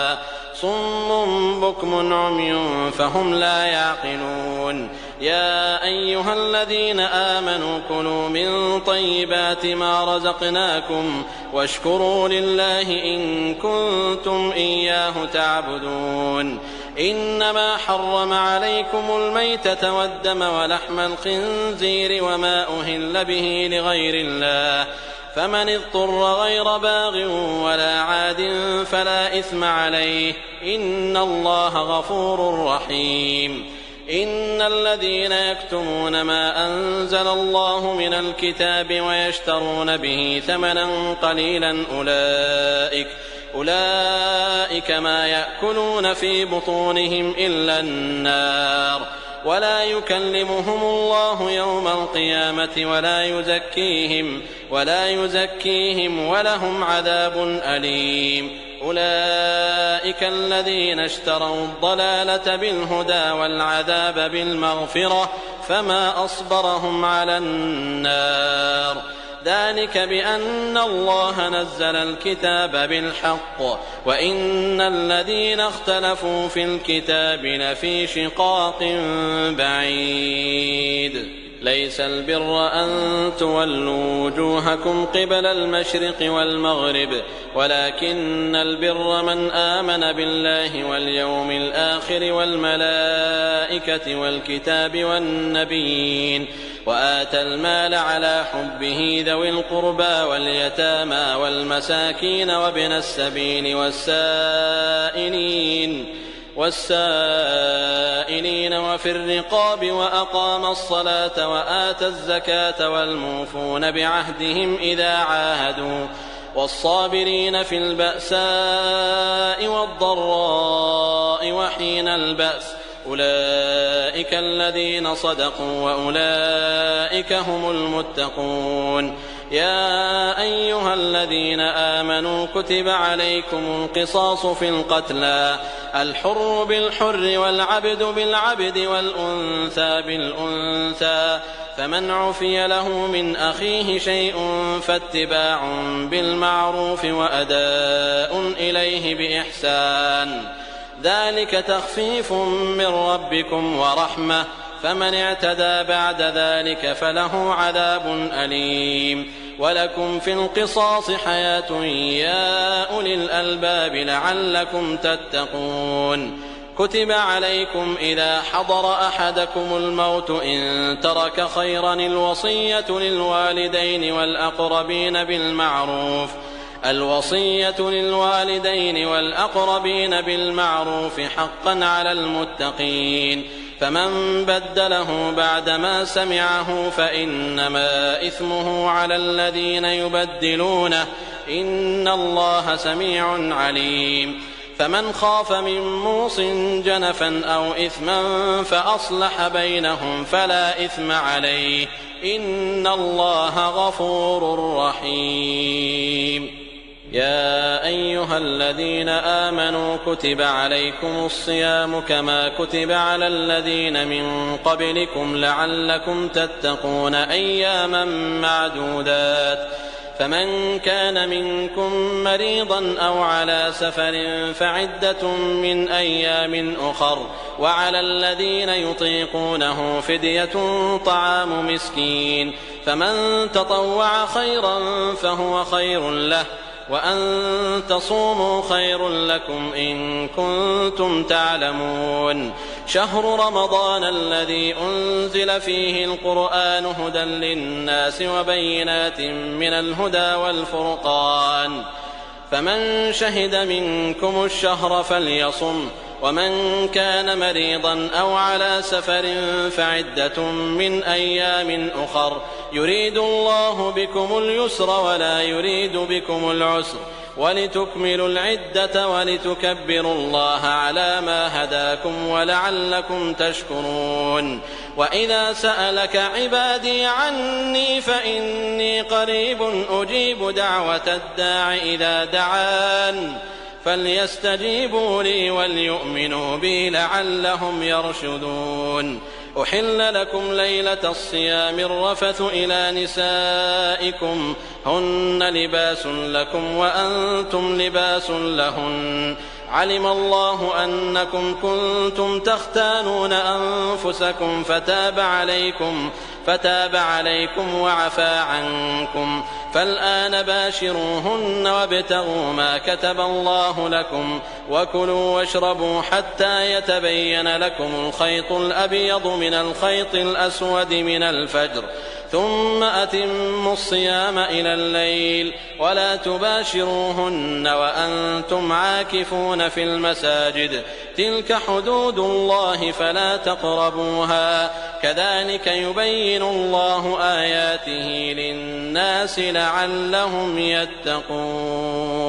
Speaker 2: صم بكم عمي فهم لا يعقلون يا أيها الذين آمنوا كلوا من طيبات ما رزقناكم واشكروا لله إن كنتم إياه تعبدون إنما حرم عليكم الميتة والدم ولحم الخنزير وما أهل به لغير الله فمن اضطر غير باغ ولا عاد فلا إثم عليه إن الله غفور رحيم إن الذين يكتمون ما أنزل الله من الكتاب ويشترون به ثمنا قليلا أولئك ما يأكلون في بطونهم إلا النار ولا يكلمهم الله يوم القيامة ولا يزكيهم ولهم عذاب أليم أولئك الذين اشتروا الضلالة بالهدى والعذاب بالمغفرة فما أصبرهم على النار ذلك بأن الله نزل الكتاب بالحق وإن الذين اختلفوا في الكتاب لفي شقاق بعيد ليس البر أن تولوا وجوهكم قبل المشرق والمغرب ولكن البر من آمن بالله واليوم الآخر والملائكة والكتاب والنبيين وآتى المال على حبه ذوي القربى واليتامى والمساكين وابن السبيل والسائلين وفي الرقاب وأقام الصلاة وآتى الزكاة والموفون بعهدهم إذا عاهدوا والصابرين في البأساء والضراء وحين البأس أولئك الذين صدقوا وأولئك هم المتقون يا أيها الذين آمنوا كتب عليكم القصاص في القتلى الحر بالحر والعبد بالعبد والأنثى بالأنثى فمن عفي له من أخيه شيء فاتباع بالمعروف وأداء إليه بإحسان ذلك تخفيف من ربكم ورحمة فمن اعتدى بعد ذلك فله عذاب أليم ولكم في القصاص حياة يا أولي الألباب لعلكم تتقون كتب عليكم إذا حضر أحدكم الموت إن ترك خيرا الوصية للوالدين والأقربين بالمعروف حقا على المتقين فمن بدله بعدما سمعه فإنما إثمه على الذين يبدلونه إن الله سميع عليم فمن خاف من موص جنفا أو إثما فأصلح بينهم فلا إثم عليه إن الله غفور رحيم يا أيها الذين آمنوا كتب عليكم الصيام كما كتب على الذين من قبلكم لعلكم تتقون أياما معدودات فمن كان منكم مريضا أو على سفر فعدة من أيام أخر وعلى الذين يطيقونه فدية طعام مسكين فمن تطوع خيرا فهو خير له وأن تصوموا خير لكم إن كنتم تعلمون شهر رمضان الذي أنزل فيه القرآن هدى للناس وبينات من الهدى والفرقان فمن شهد منكم الشهر فليصم ومن كان مريضا أو على سفر فعدة من أيام أخر يريد الله بكم اليسر ولا يريد بكم العسر ولتكملوا العدة ولتكبروا الله على ما هداكم ولعلكم تشكرون. وإذا سألك عبادي عني فإني قريب أجيب دعوة الداع إذا دعان فليستجيبوا لي وليؤمنوا بي لعلهم يرشدون. أحل لكم ليلة الصيام الرفث إلى نسائكم هن لباس لكم وأنتم لباس لهن علم الله أنكم كنتم تختانون أنفسكم فتاب عليكم وعفى عنكم فالآن باشروهن وابتغوا ما كتب الله لكم وكلوا واشربوا حتى يتبين لكم الخيط الأبيض من الخيط الأسود من الفجر ثم أتموا الصيام إلى الليل ولا تباشروهن وأنتم عاكفون في المساجد تلك حدود الله فلا تقربوها كذلك يبين الله آياته للناس لعلهم يتقون.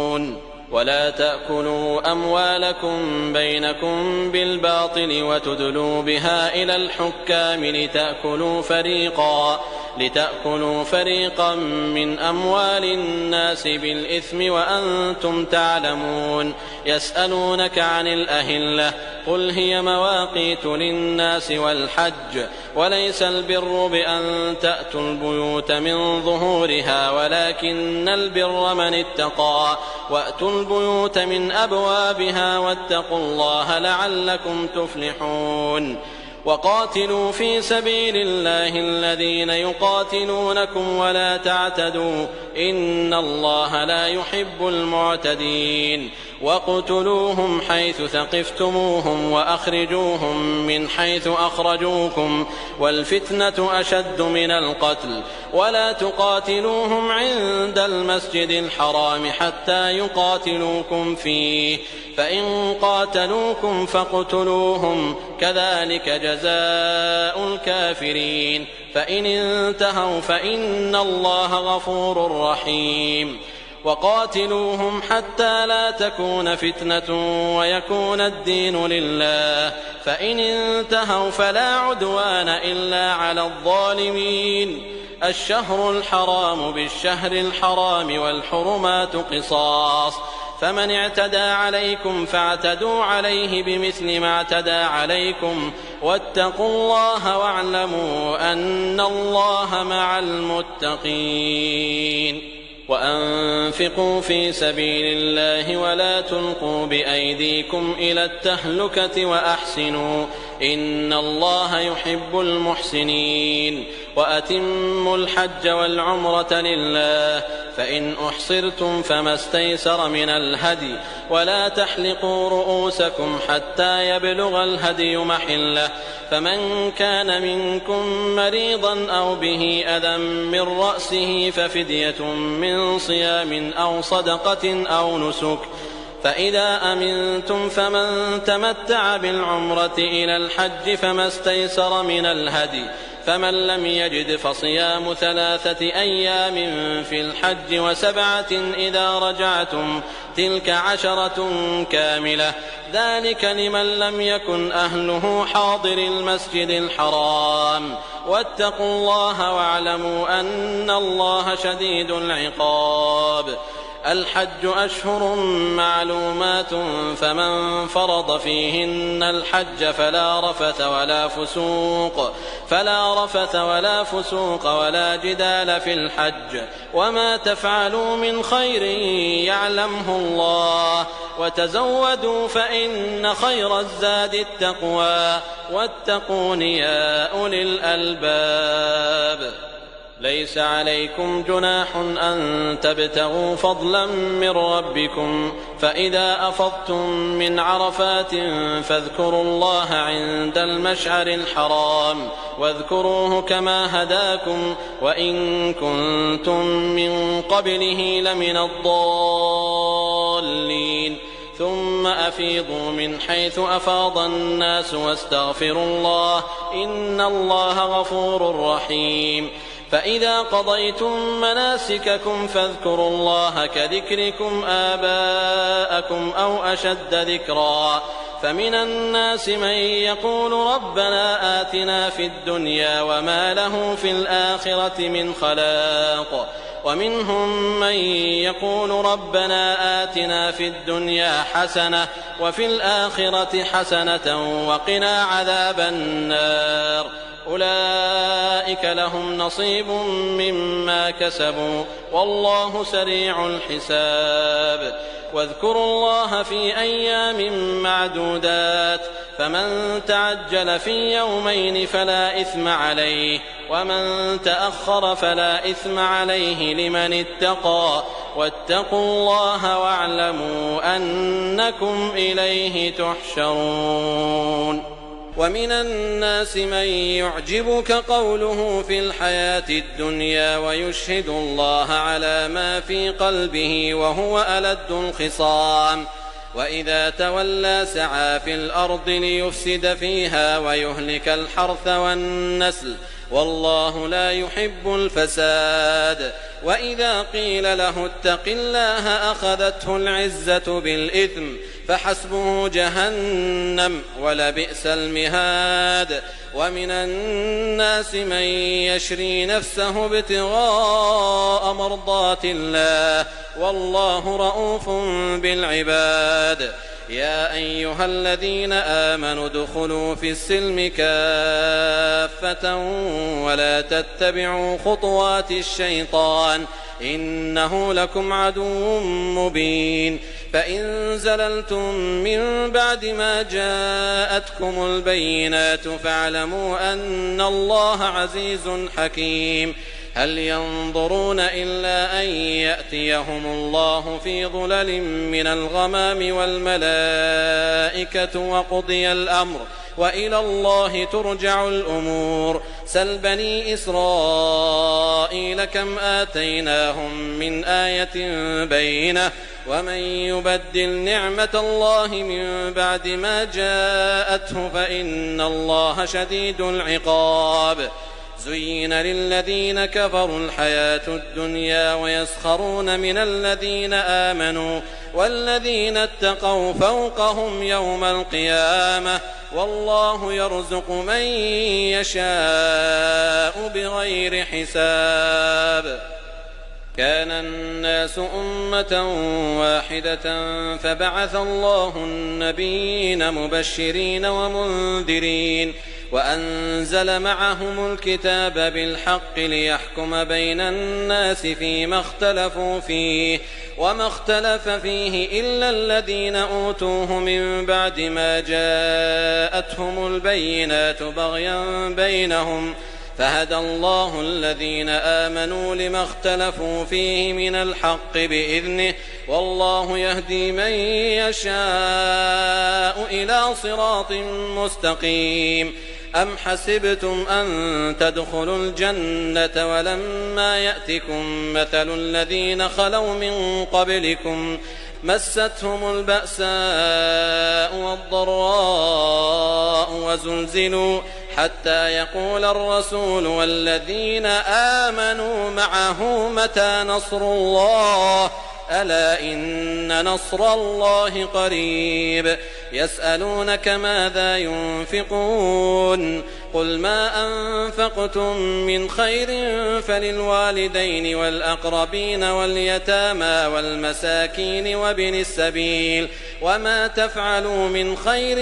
Speaker 2: ولا تأكلوا أموالكم بينكم بالباطل وتدلوا بها إلى الحكام لتأكلوا فريقا من أموال الناس بالإثم وأنتم تعلمون. يسألونك عن الأهلة قل هي مواقيت للناس والحج وليس البر بأن تأتوا البيوت من ظهورها ولكن البر من اتقى وأتوا البيوت من أبوابها واتقوا الله لعلكم تفلحون. وقاتلوا في سبيل الله الذين يقاتلونكم ولا تعتدوا إن الله لا يحب المعتدين. واقتلوهم حيث ثقفتموهم وأخرجوهم من حيث أخرجوكم والفتنة أشد من القتل ولا تقاتلوهم عند المسجد الحرام حتى يقاتلوكم فيه فإن قاتلوكم فاقتلوهم كذلك جزاء الكافرين فإن انتهوا فإن الله غفور رحيم. وقاتلوهم حتى لا تكون فتنة ويكون الدين لله فإن انتهوا فلا عدوان إلا على الظالمين. الشهر الحرام بالشهر الحرام والحرمات قصاص فمن اعتدى عليكم فاعتدوا عليه بمثل ما اعتدى عليكم واتقوا الله واعلموا أن الله مع المتقين. وأنفقوا في سبيل الله ولا تلقوا بأيديكم إلى التهلكة وأحسنوا إن الله يحب المحسنين. وأتموا الحج والعمرة لله فإن أحصرتم فما استيسر من الهدي ولا تحلقوا رؤوسكم حتى يبلغ الهدي محله فمن كان منكم مريضا أو به أذى من رأسه ففدية من صيام أو صدقة أو نسك فإذا أمنتم فمن تمتع بالعمرة إلى الحج فما استيسر من الهدي فمن لم يجد فصيام 3 أيام في الحج و7 إذا رجعتم تلك 10 كاملة ذلك لمن لم يكن أهله حاضر المسجد الحرام واتقوا الله واعلموا أن الله شديد العقاب. الحج أشهر معلومات فمن فرض فيهن الحج فلا رفث ولا فسوق ولا جدال في الحج وما تفعلوا من خير يعلمه الله وتزودوا فإن خير الزاد التقوى واتقون يا أولي الألباب. ليس عليكم جناح أن تبتغوا فضلا من ربكم فإذا أفضتم من عرفات فاذكروا الله عند المشعر الحرام واذكروه كما هداكم وإن كنتم من قبله لمن الضالين ثم أفيضوا من حيث أفاض الناس واستغفروا الله إن الله غفور رحيم.
Speaker 3: فإذا قضيتم مناسككم فاذكروا الله كذكركم آباءكم أو أشد ذكرا فمن الناس من يقول ربنا آتنا في الدنيا وما له في الآخرة من خلاق ومنهم من يقول ربنا آتنا في الدنيا حسنة وفي الآخرة حسنة وقنا عذاب النار أولئك لهم نصيب مما كسبوا والله سريع الحساب واذكروا الله في أيام معدودات فمن تعجل في يومين فلا إثم عليه ومن تأخر فلا إثم عليه لمن اتقى واتقوا الله واعلموا أنكم إليه تحشرون ومن الناس من يعجبك قوله في الحياة الدنيا ويشهد الله على ما في قلبه وهو ألد الخصام وإذا تولى سعى في الأرض ليفسد فيها ويهلك الحرث والنسل والله لا يحب الفساد وإذا قيل له اتق الله أخذته العزة بالإثم فحسبه جهنم ولبئس المهاد ومن الناس من يشري نفسه ابتغاء مرضات الله والله رؤوف بالعباد يا أيها الذين آمنوا ادخلوا في السلم كافة ولا تتبعوا خطوات الشيطان إنه لكم عدو مبين فإن زللتم من بعد ما جاءتكم البينات فاعلموا أن الله عزيز حكيم هل ينظرون إلا أن يأتيهم الله في ظلل من الغمام والملائكة وقضي الأمر وإلى الله ترجع الأمور سل بني إسرائيل كم آتيناهم من آية بينة ومن يبدل نعمة الله من بعد ما جاءته فإن الله شديد العقاب زين للذين كفروا الحياة الدنيا ويسخرون من الذين آمنوا والذين اتقوا فوقهم يوم القيامة والله يرزق من يشاء بغير حساب كان الناس أمة واحدة فبعث الله النبيين مبشرين ومنذرين وأنزل معهم الكتاب بالحق ليحكم بين الناس فيما اختلفوا فيه وما اختلف فيه إلا الذين أوتوه من بعد ما جاءتهم البينات بغيا بينهم فهدى الله الذين آمنوا لما اختلفوا فيه من الحق بإذنه والله يهدي من يشاء إلى صراط مستقيم أم حسبتم أن تدخلوا الجنة ولما يأتكم مثل الذين خلوا من قبلكم مستهم البأساء والضراء وزلزلوا حتى يقول الرسول والذين آمنوا معه متى نصر الله ألا إن نصر الله قريب يسألونك ماذا ينفقون قل ما أنفقتم من خير فللوالدين والأقربين واليتامى والمساكين وابن السبيل وما تفعلوا من خير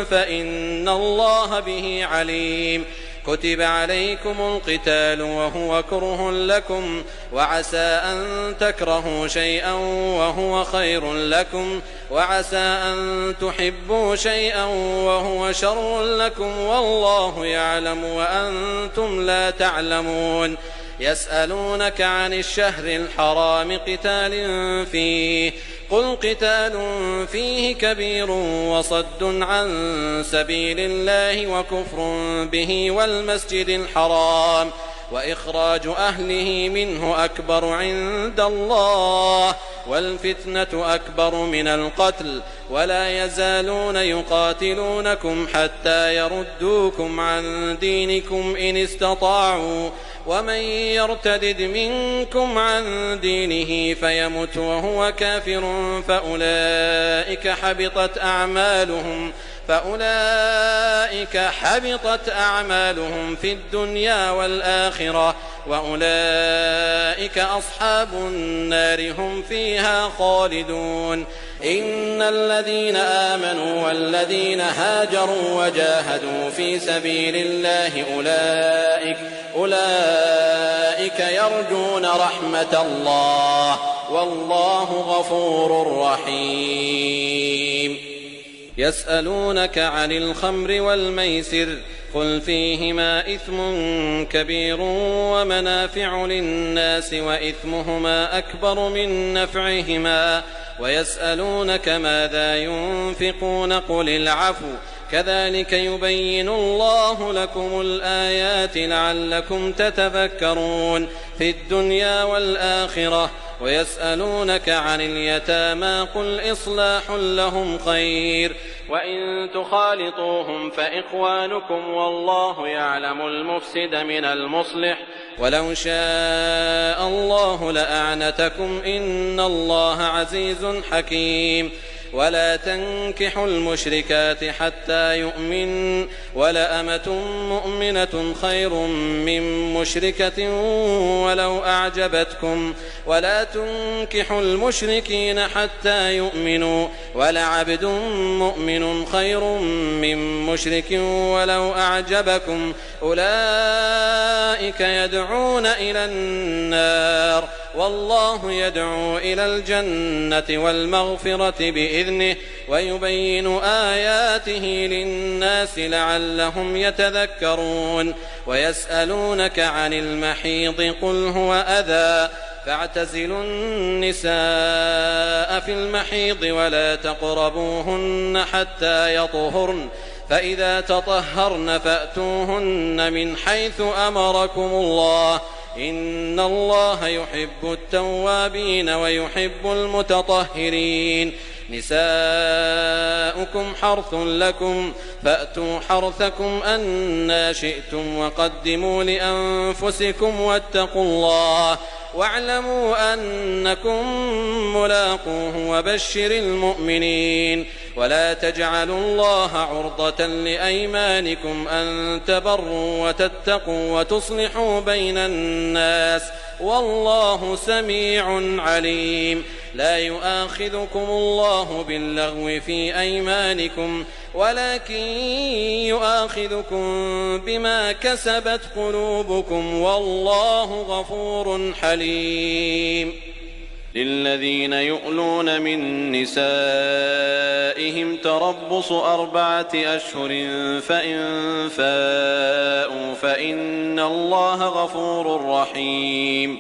Speaker 3: فإن الله به عليم كتب عليكم القتال وهو كره لكم وعسى أن تكرهوا شيئا وهو خير لكم وعسى أن تحبوا شيئا وهو شر لكم والله يعلم وأنتم لا تعلمون يسألونك عن الشهر الحرام قتال فيه قل قتال فيه كبير وصد عن سبيل الله وكفر به والمسجد الحرام وإخراج أهله منه أكبر عند الله والفتنة أكبر من القتل ولا يزالون يقاتلونكم حتى يردوكم عن دينكم إن استطاعوا
Speaker 2: ومن يرتدد منكم عن دينه فيمت وهو كافر فأولئك حبطت أعمالهم في الدنيا والآخرة وأولئك أصحاب النار هم فيها خالدون. إن الذين آمنوا والذين هاجروا وجاهدوا في سبيل الله أولئك يرجون رحمة الله والله غفور رحيم. يسألونك عن الخمر والميسر قل فيهما إثم كبير ومنافع للناس وإثمهما أكبر من نفعهما ويسألونك ماذا ينفقون قل العفو كذلك يبين الله لكم الآيات لعلكم تتفكرون في الدنيا والآخرة. ويسألونك عن اليتامى قل إصلاح لهم خير وإن تخالطوهم فإخوانكم والله يعلم المفسد من المصلح ولو شاء الله لأعنتكم إن الله عزيز حكيم. ولا تنكحوا المشركات حتى يؤمن ولأمة مؤمنة خير من مشركة ولو أعجبتكم ولا تنكحوا المشركين حتى يؤمنوا ولعبد مؤمن خير من مشرك ولو أعجبكم أولئك يدعون إلى النار والله يدعو إلى الجنة والمغفرة بإذنه ويبين آياته للناس لعلهم يتذكرون. ويسألونك عن المحيض قل هو أذى فاعتزلوا النساء في المحيض ولا تقربوهن حتى يطهرن فإذا تطهرن فأتوهن من حيث أمركم الله إن الله يحب التوابين ويحب المتطهرين. نساؤكم حرث لكم فأتوا حرثكم أنى شئتم وقدموا لأنفسكم واتقوا الله واعلموا أنكم ملاقوه وبشر المؤمنين. ولا تجعلوا الله عرضة لأيمانكم أن تبروا وتتقوا وتصلحوا بين الناس والله سميع عليم. لا يؤاخذكم الله باللغو في أيمانكم ولكن يؤاخذكم بما كسبت قلوبكم والله غفور حليم.
Speaker 3: للذين يؤلون من نسائهم تربص 4 أشهر فإن فاءوا فإن الله غفور رحيم.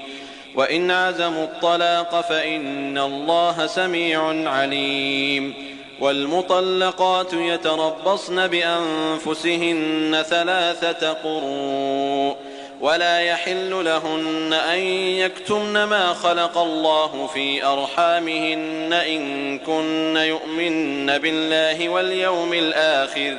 Speaker 3: وإن عزموا الطلاق فإن الله سميع عليم. والمطلقات يتربصن بأنفسهن 3 قروء ولا يحل لهن أن يكتمن ما خلق الله في أرحامهن إن كن يؤمن بالله واليوم الآخر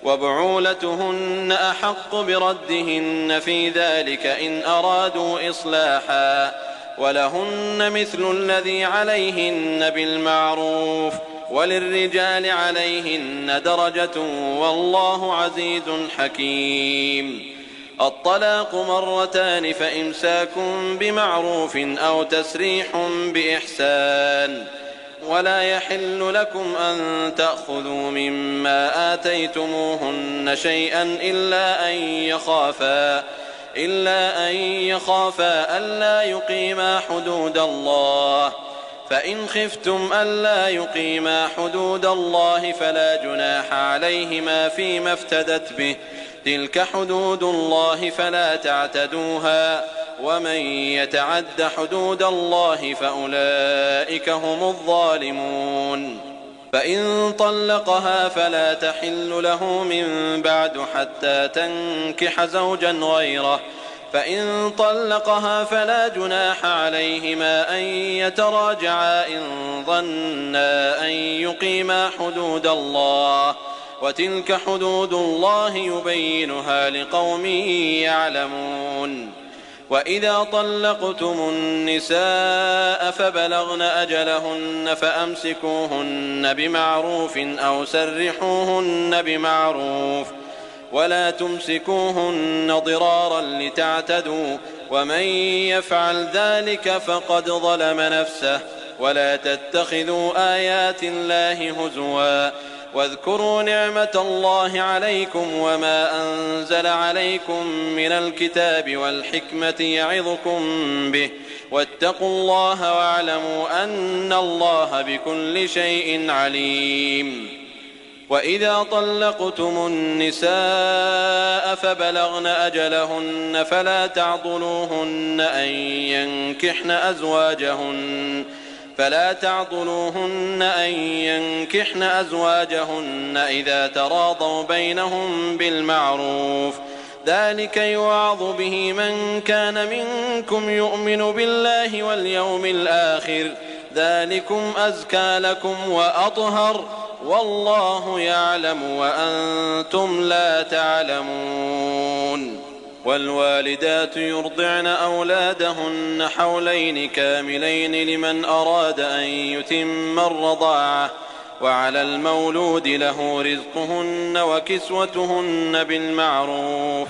Speaker 3: وبعولتهن أحق بردهن في ذلك إن أرادوا إصلاحا ولهن مثل الذي عليهن بالمعروف وللرجال عليهن درجة والله عزيز حكيم. الطلاق 2 فإمساك بمعروف أو تسريح بإحسان. ولا يحل لكم أن تأخذوا مما آتيتموهن شيئا إلا أن يخافا ألا يقيما حدود الله فإن خفتم ألا يقيما حدود الله فلا جناح عليهما فيما افتدت به تلك حدود الله فلا تعتدوها ومن يتعد حدود الله فأولئك هم الظالمون. فإن طلقها فلا تحل له من بعد حتى تنكح زوجا غيره فإن طلقها فلا جناح عليهما أن يتراجعا إن ظنا أن يقيما حدود الله وتلك حدود الله يبينها لقوم يعلمون. وإذا طلقتم النساء فبلغن أجلهن فأمسكوهن بمعروف أو سرحوهن بمعروف ولا تمسكوهن ضرارا لتعتدوا ومن يفعل ذلك فقد ظلم نفسه ولا تتخذوا آيات الله هزوا واذكروا نعمة الله عليكم وما أنزل عليكم من الكتاب والحكمة يعظكم به واتقوا الله واعلموا أن الله بكل شيء عليم. وإذا طلقتم النساء فبلغن أجلهن فلا تعضلوهن أن ينكحن أزواجهن إذا تراضوا بينهم بالمعروف ذلك يوعظ به من كان منكم يؤمن بالله واليوم الآخر ذلكم أزكى لكم وأطهر والله يعلم وأنتم لا تعلمون. والوالدات يرضعن أولادهن حولين كاملين لمن أراد أن يتم الرضاعة وعلى المولود له رزقهن وكسوتهن بالمعروف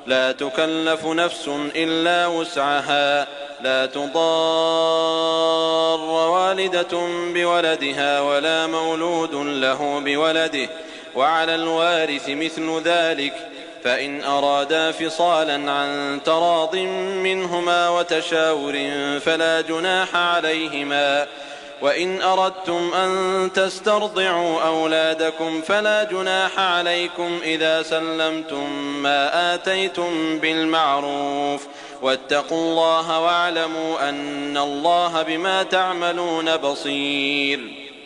Speaker 3: لا تكلف نفس إلا وسعها لا تضار والدة بولدها ولا مولود له بولده وعلى الوارث مثل ذلك فإن أرادا فصالا عن تراض منهما وتشاور فلا جناح عليهما وإن أردتم أن تسترضعوا أولادكم فلا جناح عليكم إذا سلمتم ما آتيتم بالمعروف واتقوا الله واعلموا أن الله بما تعملون بصير.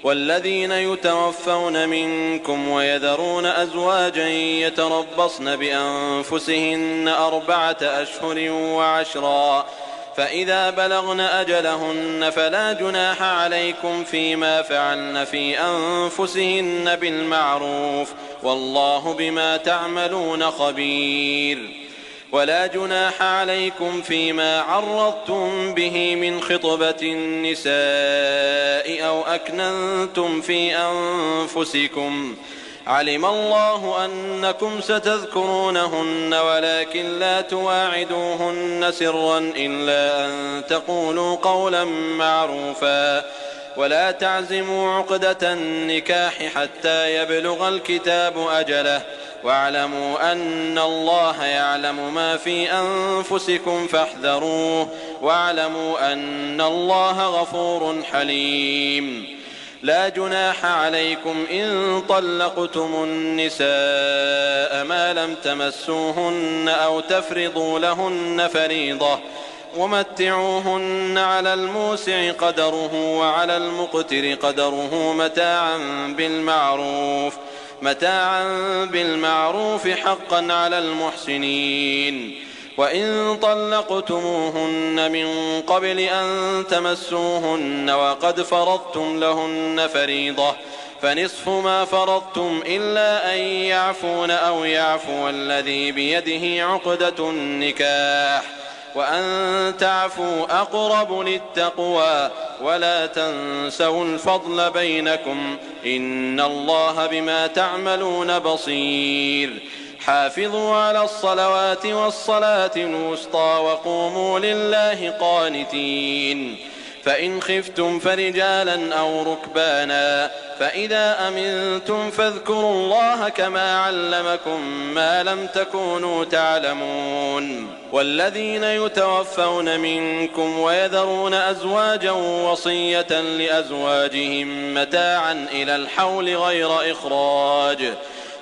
Speaker 3: والذين يتوفون منكم ويذرون أزواجا يتربصن بأنفسهن 4 أشهر وعشرا فإذا بلغن أجلهن فلا جناح عليكم فيما فعلن في أنفسهن بالمعروف والله بما تعملون خبير. ولا جناح عليكم فيما عرضتم به من خطبة النساء أو أكننتم في أنفسكم علم الله أنكم ستذكرونهن ولكن لا تواعدوهن سرا إلا أن تقولوا قولا معروفا ولا تعزموا عقدة النكاح حتى يبلغ الكتاب أجله واعلموا أن الله يعلم ما في أنفسكم فاحذروه واعلموا أن الله غفور حليم. لا جناح عليكم إن طلقتم النساء ما لم تمسوهن أو تفرضوا لهن فريضة ومتعوهن على الموسع قدره وعلى المقتر قدره متاعا بالمعروف حقا على المحسنين. وإن طلقتموهن من قبل أن تمسوهن وقد فرضتم لهن فريضة فنصف ما فرضتم إلا أن يعفون أو يعفو الذي بيده عقدة النكاح وأن تعفوا أقرب للتقوى ولا تنسوا الفضل بينكم إن الله بما تعملون بصير. حافظوا على الصلوات والصلاة الوسطى وقوموا لله قانتين. فإن خفتم فرجالا أو ركبانا فإذا أمنتم فاذكروا الله كما علمكم ما لم تكونوا تعلمون. والذين يتوفون منكم ويذرون أزواجا وصية لأزواجهم متاعا إلى الحول غير إخراج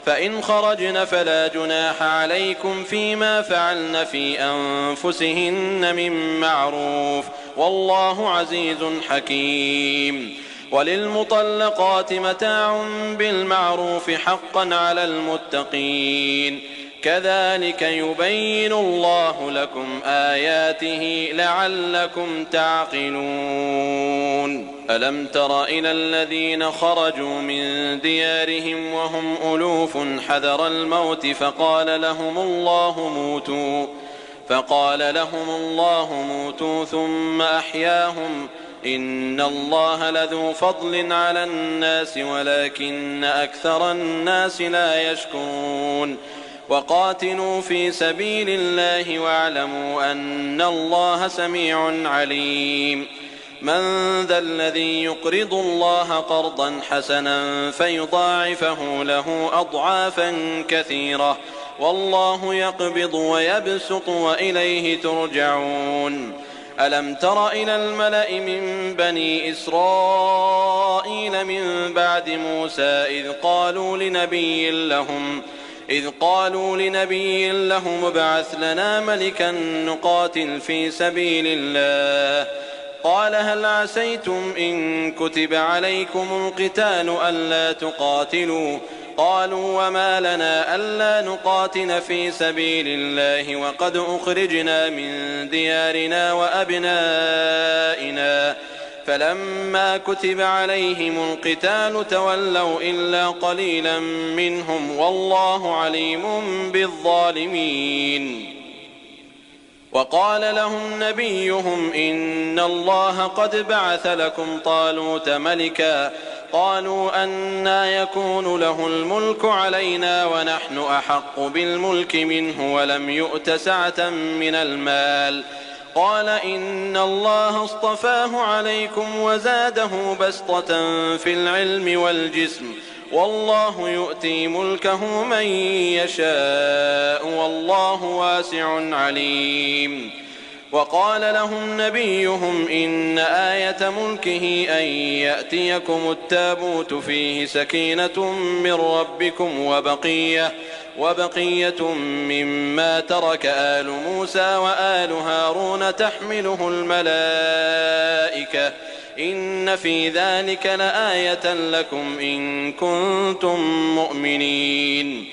Speaker 3: فإن خرجن فلا جناح عليكم فيما فعلن في أنفسهن من معروف والله عزيز حكيم. وللمطلقات متاع بالمعروف حقا على المتقين كذلك يبين الله لكم آياته لعلكم تعقلون. ألم تر إلى الذين خرجوا من ديارهم وهم ألوف حذر الموت فقال لهم الله موتوا فقال لهم الله موتوا ثم أحياهم إن الله لذو فضل على الناس ولكن أكثر الناس لا يشكرون وقاتلوا في سبيل الله واعلموا أن الله سميع عليم من ذا الذي يقرض الله قرضا حسنا فيضاعفه له أضعافا كثيرة والله يقبض ويبسط وإليه ترجعون ألم تر إلى الملأ من بني إسرائيل من بعد موسى إذ قالوا لنبي لهم ابعث لنا ملكا نقاتل في سبيل الله قال هل عسيتم إن كتب عليكم القتال ألا تقاتلوا قالوا وما لنا ألا نقاتل في سبيل الله وقد أخرجنا من ديارنا وأبنائنا فلما كتب عليهم القتال تولوا إلا قليلا منهم والله عليم بالظالمين وقال لهم نبيهم إن الله قد بعث لكم طالوت ملكا قالوا أنى يكون له الملك علينا ونحن أحق بالملك منه ولم يؤت سعة من المال قال إن الله اصطفاه عليكم وزاده بسطة في العلم والجسم والله يؤتي ملكه من يشاء والله واسع عليم وقال لهم نبيهم إن آية ملكه أن يأتيكم التابوت فيه سكينة من ربكم وبقية مما ترك آل موسى وآل هارون تحمله الملائكة إن في ذلك لآية لكم إن كنتم مؤمنين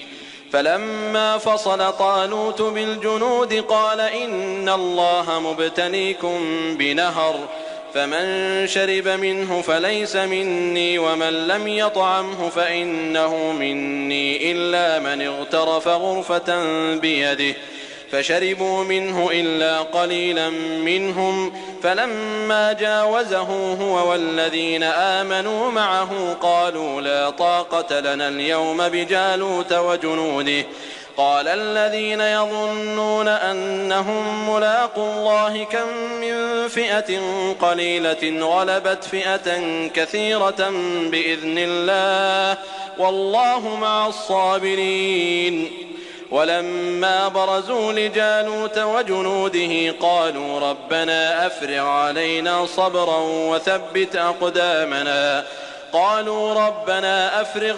Speaker 3: فلما فصل طالوت بالجنود قال إن الله مبتليكم بنهر فمن شرب منه فليس مني ومن لم يطعمه فإنه مني إلا من اغترف غرفة بيده فشربوا منه إلا قليلا منهم فلما جاوزه هو والذين آمنوا معه قالوا لا طاقة لنا اليوم بجالوت وجنوده قال الذين يظنون أنهم ملاقوا الله كم من فئة قليلة غلبت فئة كثيرة بإذن الله والله مع الصابرين ولما برزوا لجالوت وجنوده قالوا ربنا أفرغ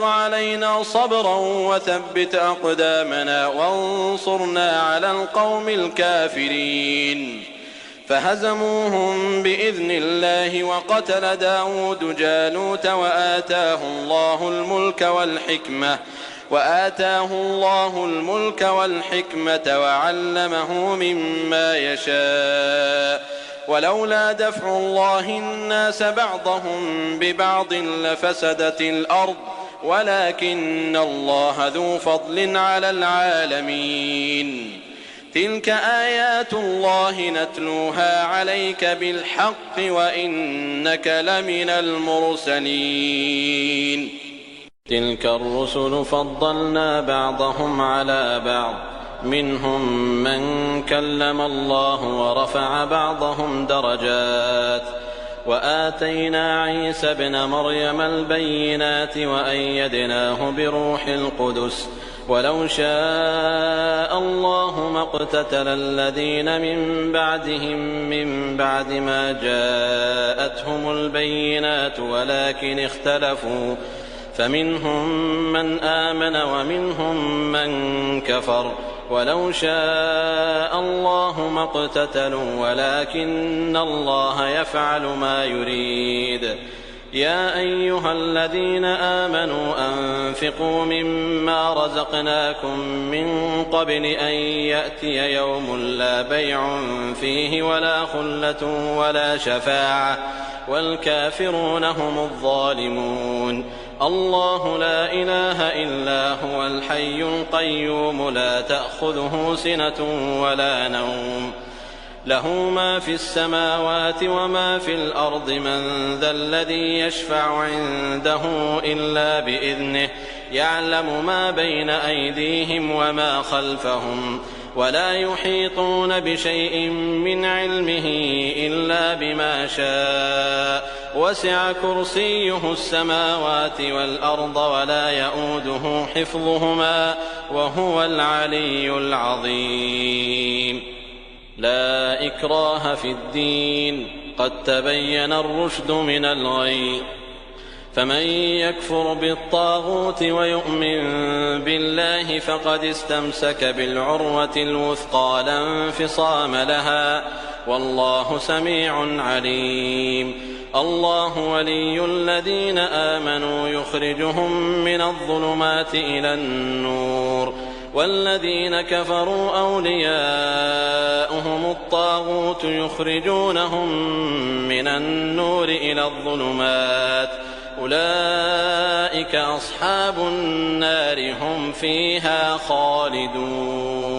Speaker 3: علينا صبرا وثبت أقدامنا وانصرنا على القوم الكافرين فهزموهم بإذن الله وقتل داود جالوت وآتاه الله الملك والحكمة وعلمه مما يشاء ولولا دفع الله الناس بعضهم ببعض لفسدت الأرض ولكن الله ذو فضل على العالمين تلك آيات الله نتلوها عليك بالحق وإنك لمن المرسلين تلك الرسل فضلنا بعضهم على بعض منهم من كلم الله ورفع بعضهم درجات وآتينا عيسى ابن مريم البينات وأيدناه بروح القدس ولو شاء الله ما اقتتل الذين من بعدهم من بعد ما جاءتهم البينات ولكن اختلفوا فمنهم من آمن ومنهم من كفر ولو شاء الله ما اقتتلوا ولكن الله يفعل ما يريد يا أيها الذين آمنوا أنفقوا مما رزقناكم من قبل أن يأتي يوم لا بيع فيه ولا خلة ولا شفاعة والكافرون هم الظالمون. الله لا إله إلا هو الحي القيوم لا تأخذه سنة ولا نوم له ما في السماوات وما في الأرض من ذا الذي يشفع عنده إلا بإذنه يعلم ما بين أيديهم وما خلفهم ولا يحيطون بشيء من علمه إلا بما شاء وسع كرسيه السماوات والأرض ولا يؤوده حفظهما وهو العلي العظيم. لا إكراه في الدين قد تبين الرشد من الغي فمن يكفر بالطاغوت ويؤمن بالله فقد استمسك بالعروة الوثقى لا انفصام لها والله سميع عليم. الله ولي الذين آمنوا يخرجهم من الظلمات إلى النور والذين كفروا أولياؤهم الطاغوت يخرجونهم من النور إلى الظلمات أولئك أصحاب النار هم فيها خالدون.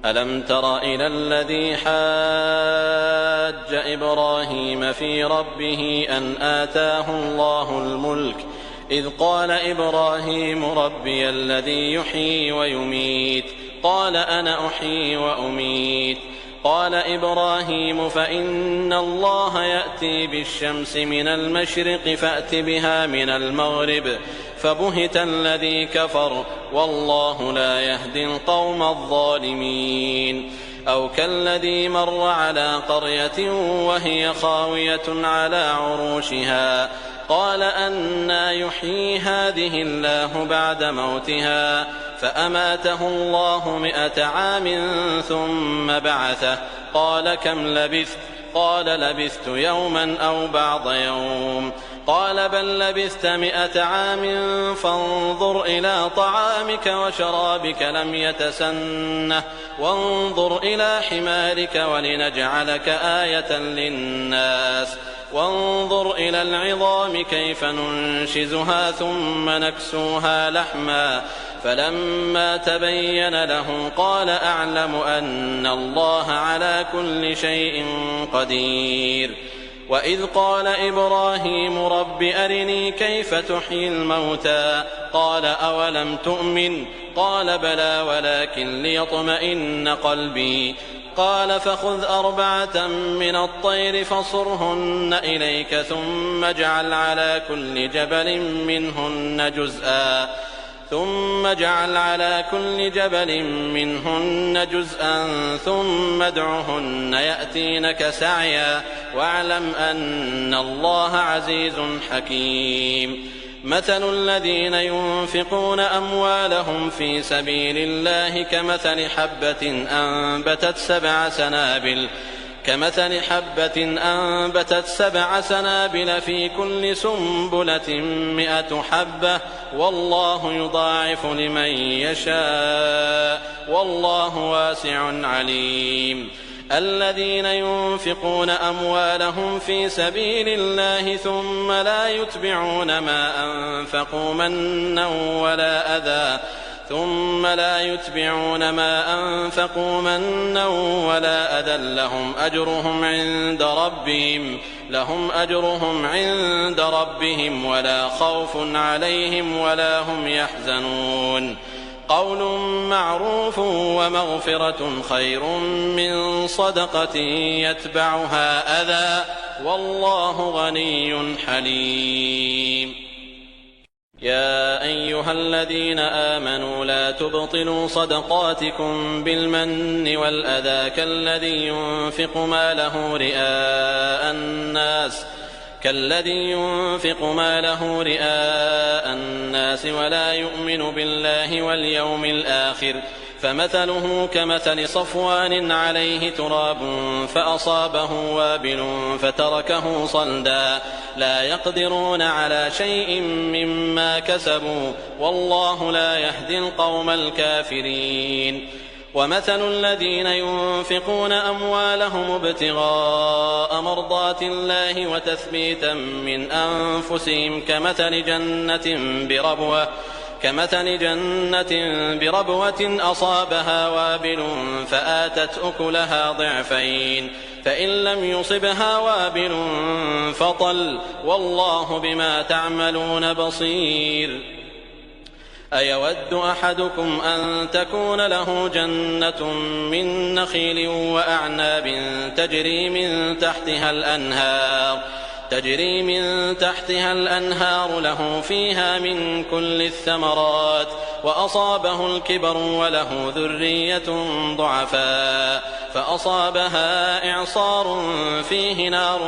Speaker 3: ألم تر إلى الذي حاج إبراهيم في ربه أن آتاه الله الملك إذ قال إبراهيم ربي الذي يحيي ويميت قال أنا أحيي وأميت قال إبراهيم فإن الله يأتي بالشمس من المشرق فأت بها من المغرب فبهت الذي كفر والله لا يهدي القوم الظالمين. أو كالذي مر على قرية وهي خاوية على عروشها قال أنى يحيي هذه الله بعد موتها فأماته الله 100 عام ثم بعثه قال كم لبثت قال لبثت يوما أو بعض يوم قال بل لبثت 100 عام فانظر إلى طعامك وشرابك لم يتسنه وانظر إلى حمارك ولنجعلك آية للناس وانظر إلى العظام كيف ننشزها ثم نكسوها لحما فلما تبين له قال أعلم أن الله على كل شيء قدير. وإذ قال إبراهيم رب أرني كيف تحيي الموتى قال أولم تؤمن قال بلى ولكن ليطمئن قلبي قال فخذ 4 من الطير فصرهن إليك ثم اجعل على كل جبل منهن جزءا ثم ادعهن يأتينك سعيا واعلم أن الله عزيز حكيم. مثل الذين ينفقون أموالهم في سبيل الله كمثل حبة أنبتت 7 سنابل في كل سنبلة 100 حبة والله يضاعف لمن يشاء والله واسع عليم. الذين ينفقون أموالهم في سبيل الله ثم لا يتبعون ما أنفقوا منا ولا أذى لهم أجرهم عند ربهم ولا خوف عليهم ولا هم يحزنون. قول معروف ومغفرة خير من صدقة يتبعها أذى والله غني حليم. يا أيها الذين آمنوا لا تبطلوا صدقاتكم بالمن والأذى كالذي ينفق ماله رئاء الناس كالذي ينفق ماله رئاء الناس ولا يؤمن بالله واليوم الآخر فمثله كمثل صفوان عليه تراب فأصابه وابل فتركه صلدا لا يقدرون على شيء مما كسبوا والله لا يهدي القوم الكافرين. ومثل الذين ينفقون أموالهم ابتغاء مرضات الله وتثبيتا من أنفسهم كمثل جنة بربوة أصابها وابل فآتت أكلها ضعفين فإن لم يصبها وابل فطل والله بما تعملون بصير. أيود أحدكم أن تكون له جنة من نخيل وأعناب تجري من تحتها الأنهار له فيها من كل الثمرات وأصابه الكبر وله ذرية ضعفاء فأصابها إعصار فيه نار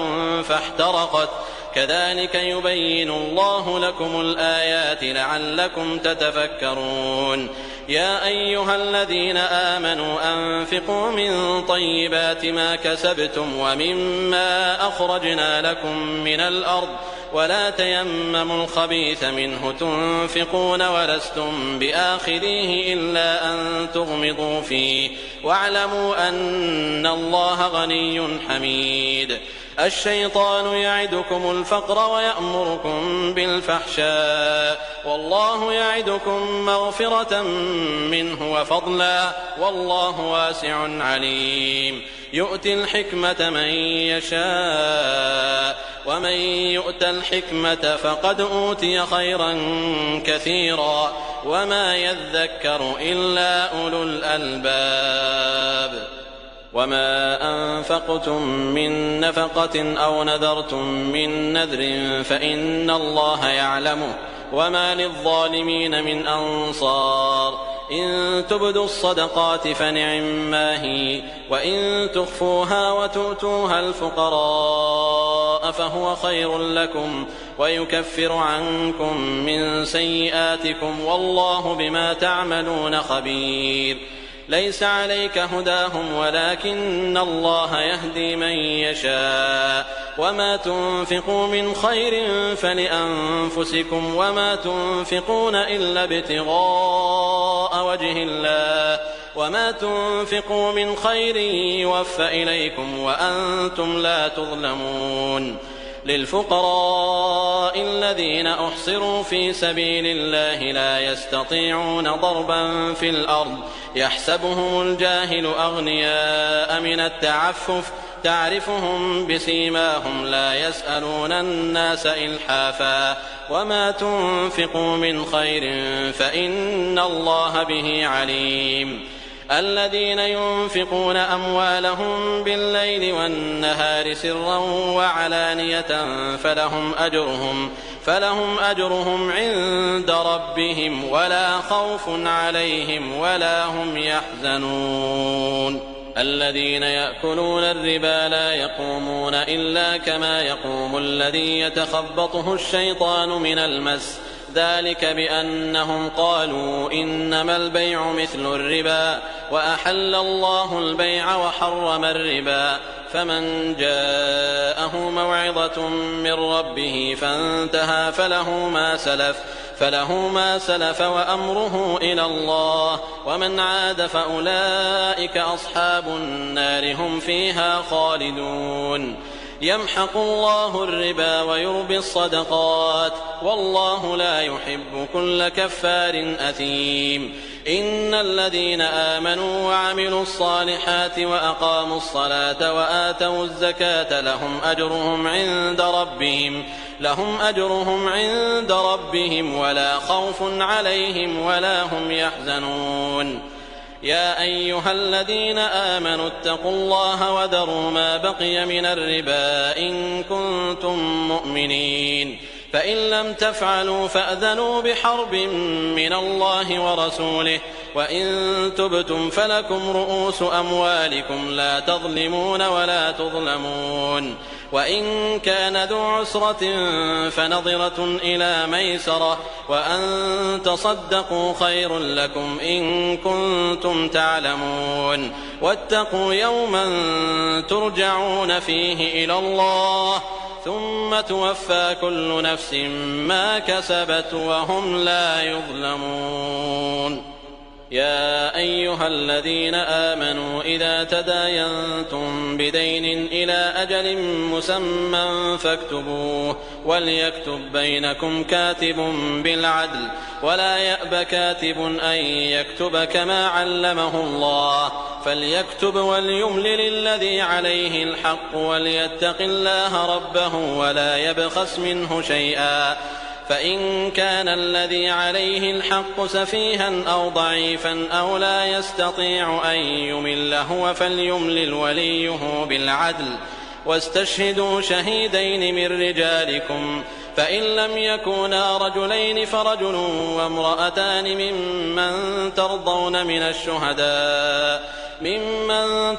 Speaker 3: فاحترقت كذلك يبين الله لكم الآيات لعلكم تتفكرون. يا أيها الذين آمنوا أنفقوا من طيبات ما كسبتم ومما أخرجنا لكم من الأرض ولا تيمموا الخبيث منه تنفقون ولستم بآخذيه إلا أن تغمضوا فيه واعلموا أن الله غني حميد. الشيطان يعدكم الفقر ويأمركم بالفحشاء والله يعدكم مغفرة منه وفضلا والله واسع عليم. يؤتي الحكمة من يشاء ومن يؤت الحكمة فقد أوتي خيرا كثيرا وما يذكر إلا أولو الألباب. وما أنفقتم من نفقة أو نذرتم من نذر فإن الله يعلمه وما للظالمين من أنصار. إن تبدوا الصدقات فنعما هي وإن تخفوها وتؤتوها الفقراء فهو خير لكم ويكفر عنكم من سيئاتكم والله بما تعملون خبير. ليس عليك هداهم ولكن الله يهدي من يشاء وما تنفقوا من خير فلأنفسكم وما تنفقون إلا ابتغاء وجه الله وما تنفقوا من خير يوفى إليكم وأنتم لا تظلمون. للفقراء الذين أحصروا في سبيل الله لا يستطيعون ضربا في الأرض يحسبهم الجاهل أغنياء من التعفف تعرفهم بسيماهم لا يسألون الناس إلحافا وما تنفقوا من خير فإن الله به عليم. الذين ينفقون أموالهم بالليل والنهار سرا وعلانية فلهم أجرهم عند ربهم ولا خوف عليهم ولا هم يحزنون. الذين يأكلون الربا لا يقومون إلا كما يقوم الذي يتخبطه الشيطان من المس ذلك بأنهم قالوا إنما البيع مثل الربا وأحل الله البيع وحرم الربا فمن جاءه موعظة من ربه فانتهى فله ما سلف وأمره إلى الله ومن عاد فأولئك أصحاب النار هم فيها خالدون. يمحق الله الربا ويربي الصدقات والله لا يحب كل كفار أثيم. إن الذين آمنوا وعملوا الصالحات وأقاموا الصلاة وآتوا الزكاة لهم أجرهم عند ربهم ولا خوف عليهم ولا هم يحزنون. يا أيها الذين آمنوا اتقوا الله وذروا ما بقي من الربا إن كنتم مؤمنين فإن لم تفعلوا فأذنوا بحرب من الله ورسوله وإن تبتم فلكم رؤوس أموالكم لا تظلمون ولا تظلمون وإن كان ذو عسرة فنظرة إلى ميسرة وأن تصدقوا خير لكم إن كنتم تعلمون واتقوا يوما ترجعون فيه إلى الله ثم توفى كل نفس ما كسبت وهم لا يظلمون. يا أيها الذين آمنوا إذا تداينتم بدين إلى أجل مسمى فاكتبوه وليكتب بينكم كاتب بالعدل ولا يأب كاتب أن يكتب كما علمه الله فليكتب وليملل الذي عليه الحق وليتق الله ربه ولا يبخس منه شيئا فإن كان الذي عليه الحق سفيها أو ضعيفا أو لا يستطيع أن يمل هو فليملل وليه بالعدل واستشهدوا شهيدين من رجالكم فإن لم يكونا رجلين فرجل وامرأتان ممن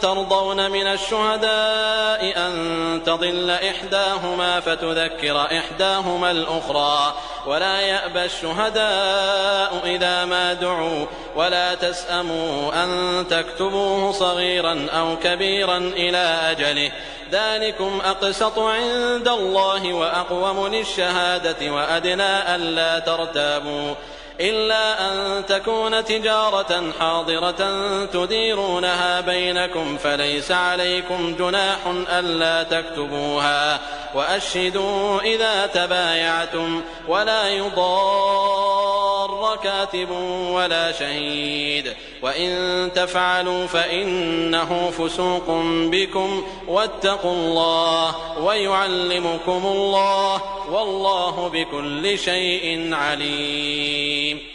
Speaker 3: ترضون من الشهداء أن تضل إحداهما فتذكر إحداهما الأخرى ولا يأبى الشهداء إذا ما دعوا ولا تسأموا أن تكتبوه صغيرا أو كبيرا إلى أجله ذلكم أقسط عند الله وأقوم للشهادة وأدنى ألا ترتابوا إلا أن تكون تجارة حاضرة تديرونها بينكم فليس عليكم جناح ألا تكتبوها وأشهدوا إذا تبايعتم ولا يضار كاتب ولا شهيد وإن تفعلوا فإنه فسوق بكم واتقوا الله ويعلمكم الله والله بكل شيء عليم.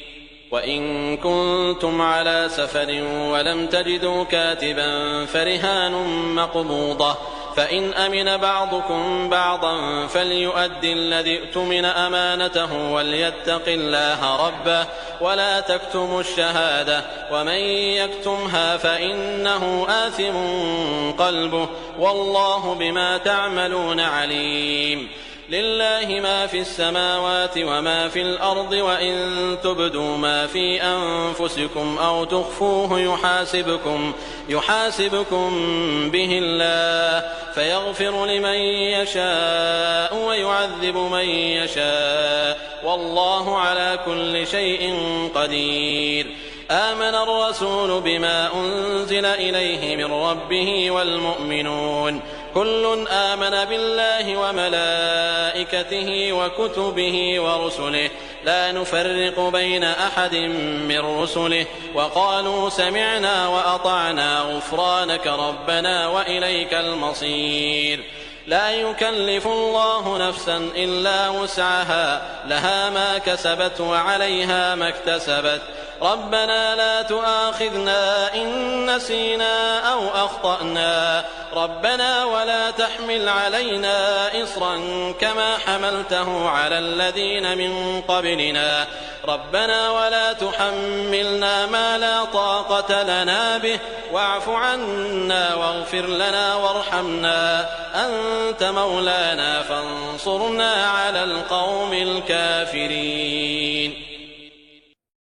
Speaker 3: وإن كنتم على سفر ولم تجدوا كاتبا فرهان مقبوضة فإن أمن بعضكم بعضا فليؤد الذي اؤتمن أمانته وليتق الله ربه ولا تكتموا الشهادة ومن يكتمها فإنه آثم قلبه والله بما تعملون عليم. لله ما في السماوات وما في الأرض وإن تبدوا ما في أنفسكم أو تخفوه يحاسبكم به الله فيغفر لمن يشاء ويعذب من يشاء والله على كل شيء قدير. آمن الرسول بما أنزل إليه من ربه والمؤمنون كل آمن بالله وملائكته وكتبه ورسله لا نفرق بين أحد من رسله وقالوا سمعنا وأطعنا غفرانك ربنا وإليك المصير. لا يكلف الله نفسا إلا وسعها لها ما كسبت وعليها ما اكتسبت ربنا لا تؤاخذنا إن نسينا أو أخطأنا ربنا ولا تحمل علينا إصرا كما حملته على الذين من قبلنا ربنا ولا تحملنا ما لا طاقة لنا به واعف عنا واغفر لنا وارحمنا أنت مولانا فانصرنا على القوم الكافرين.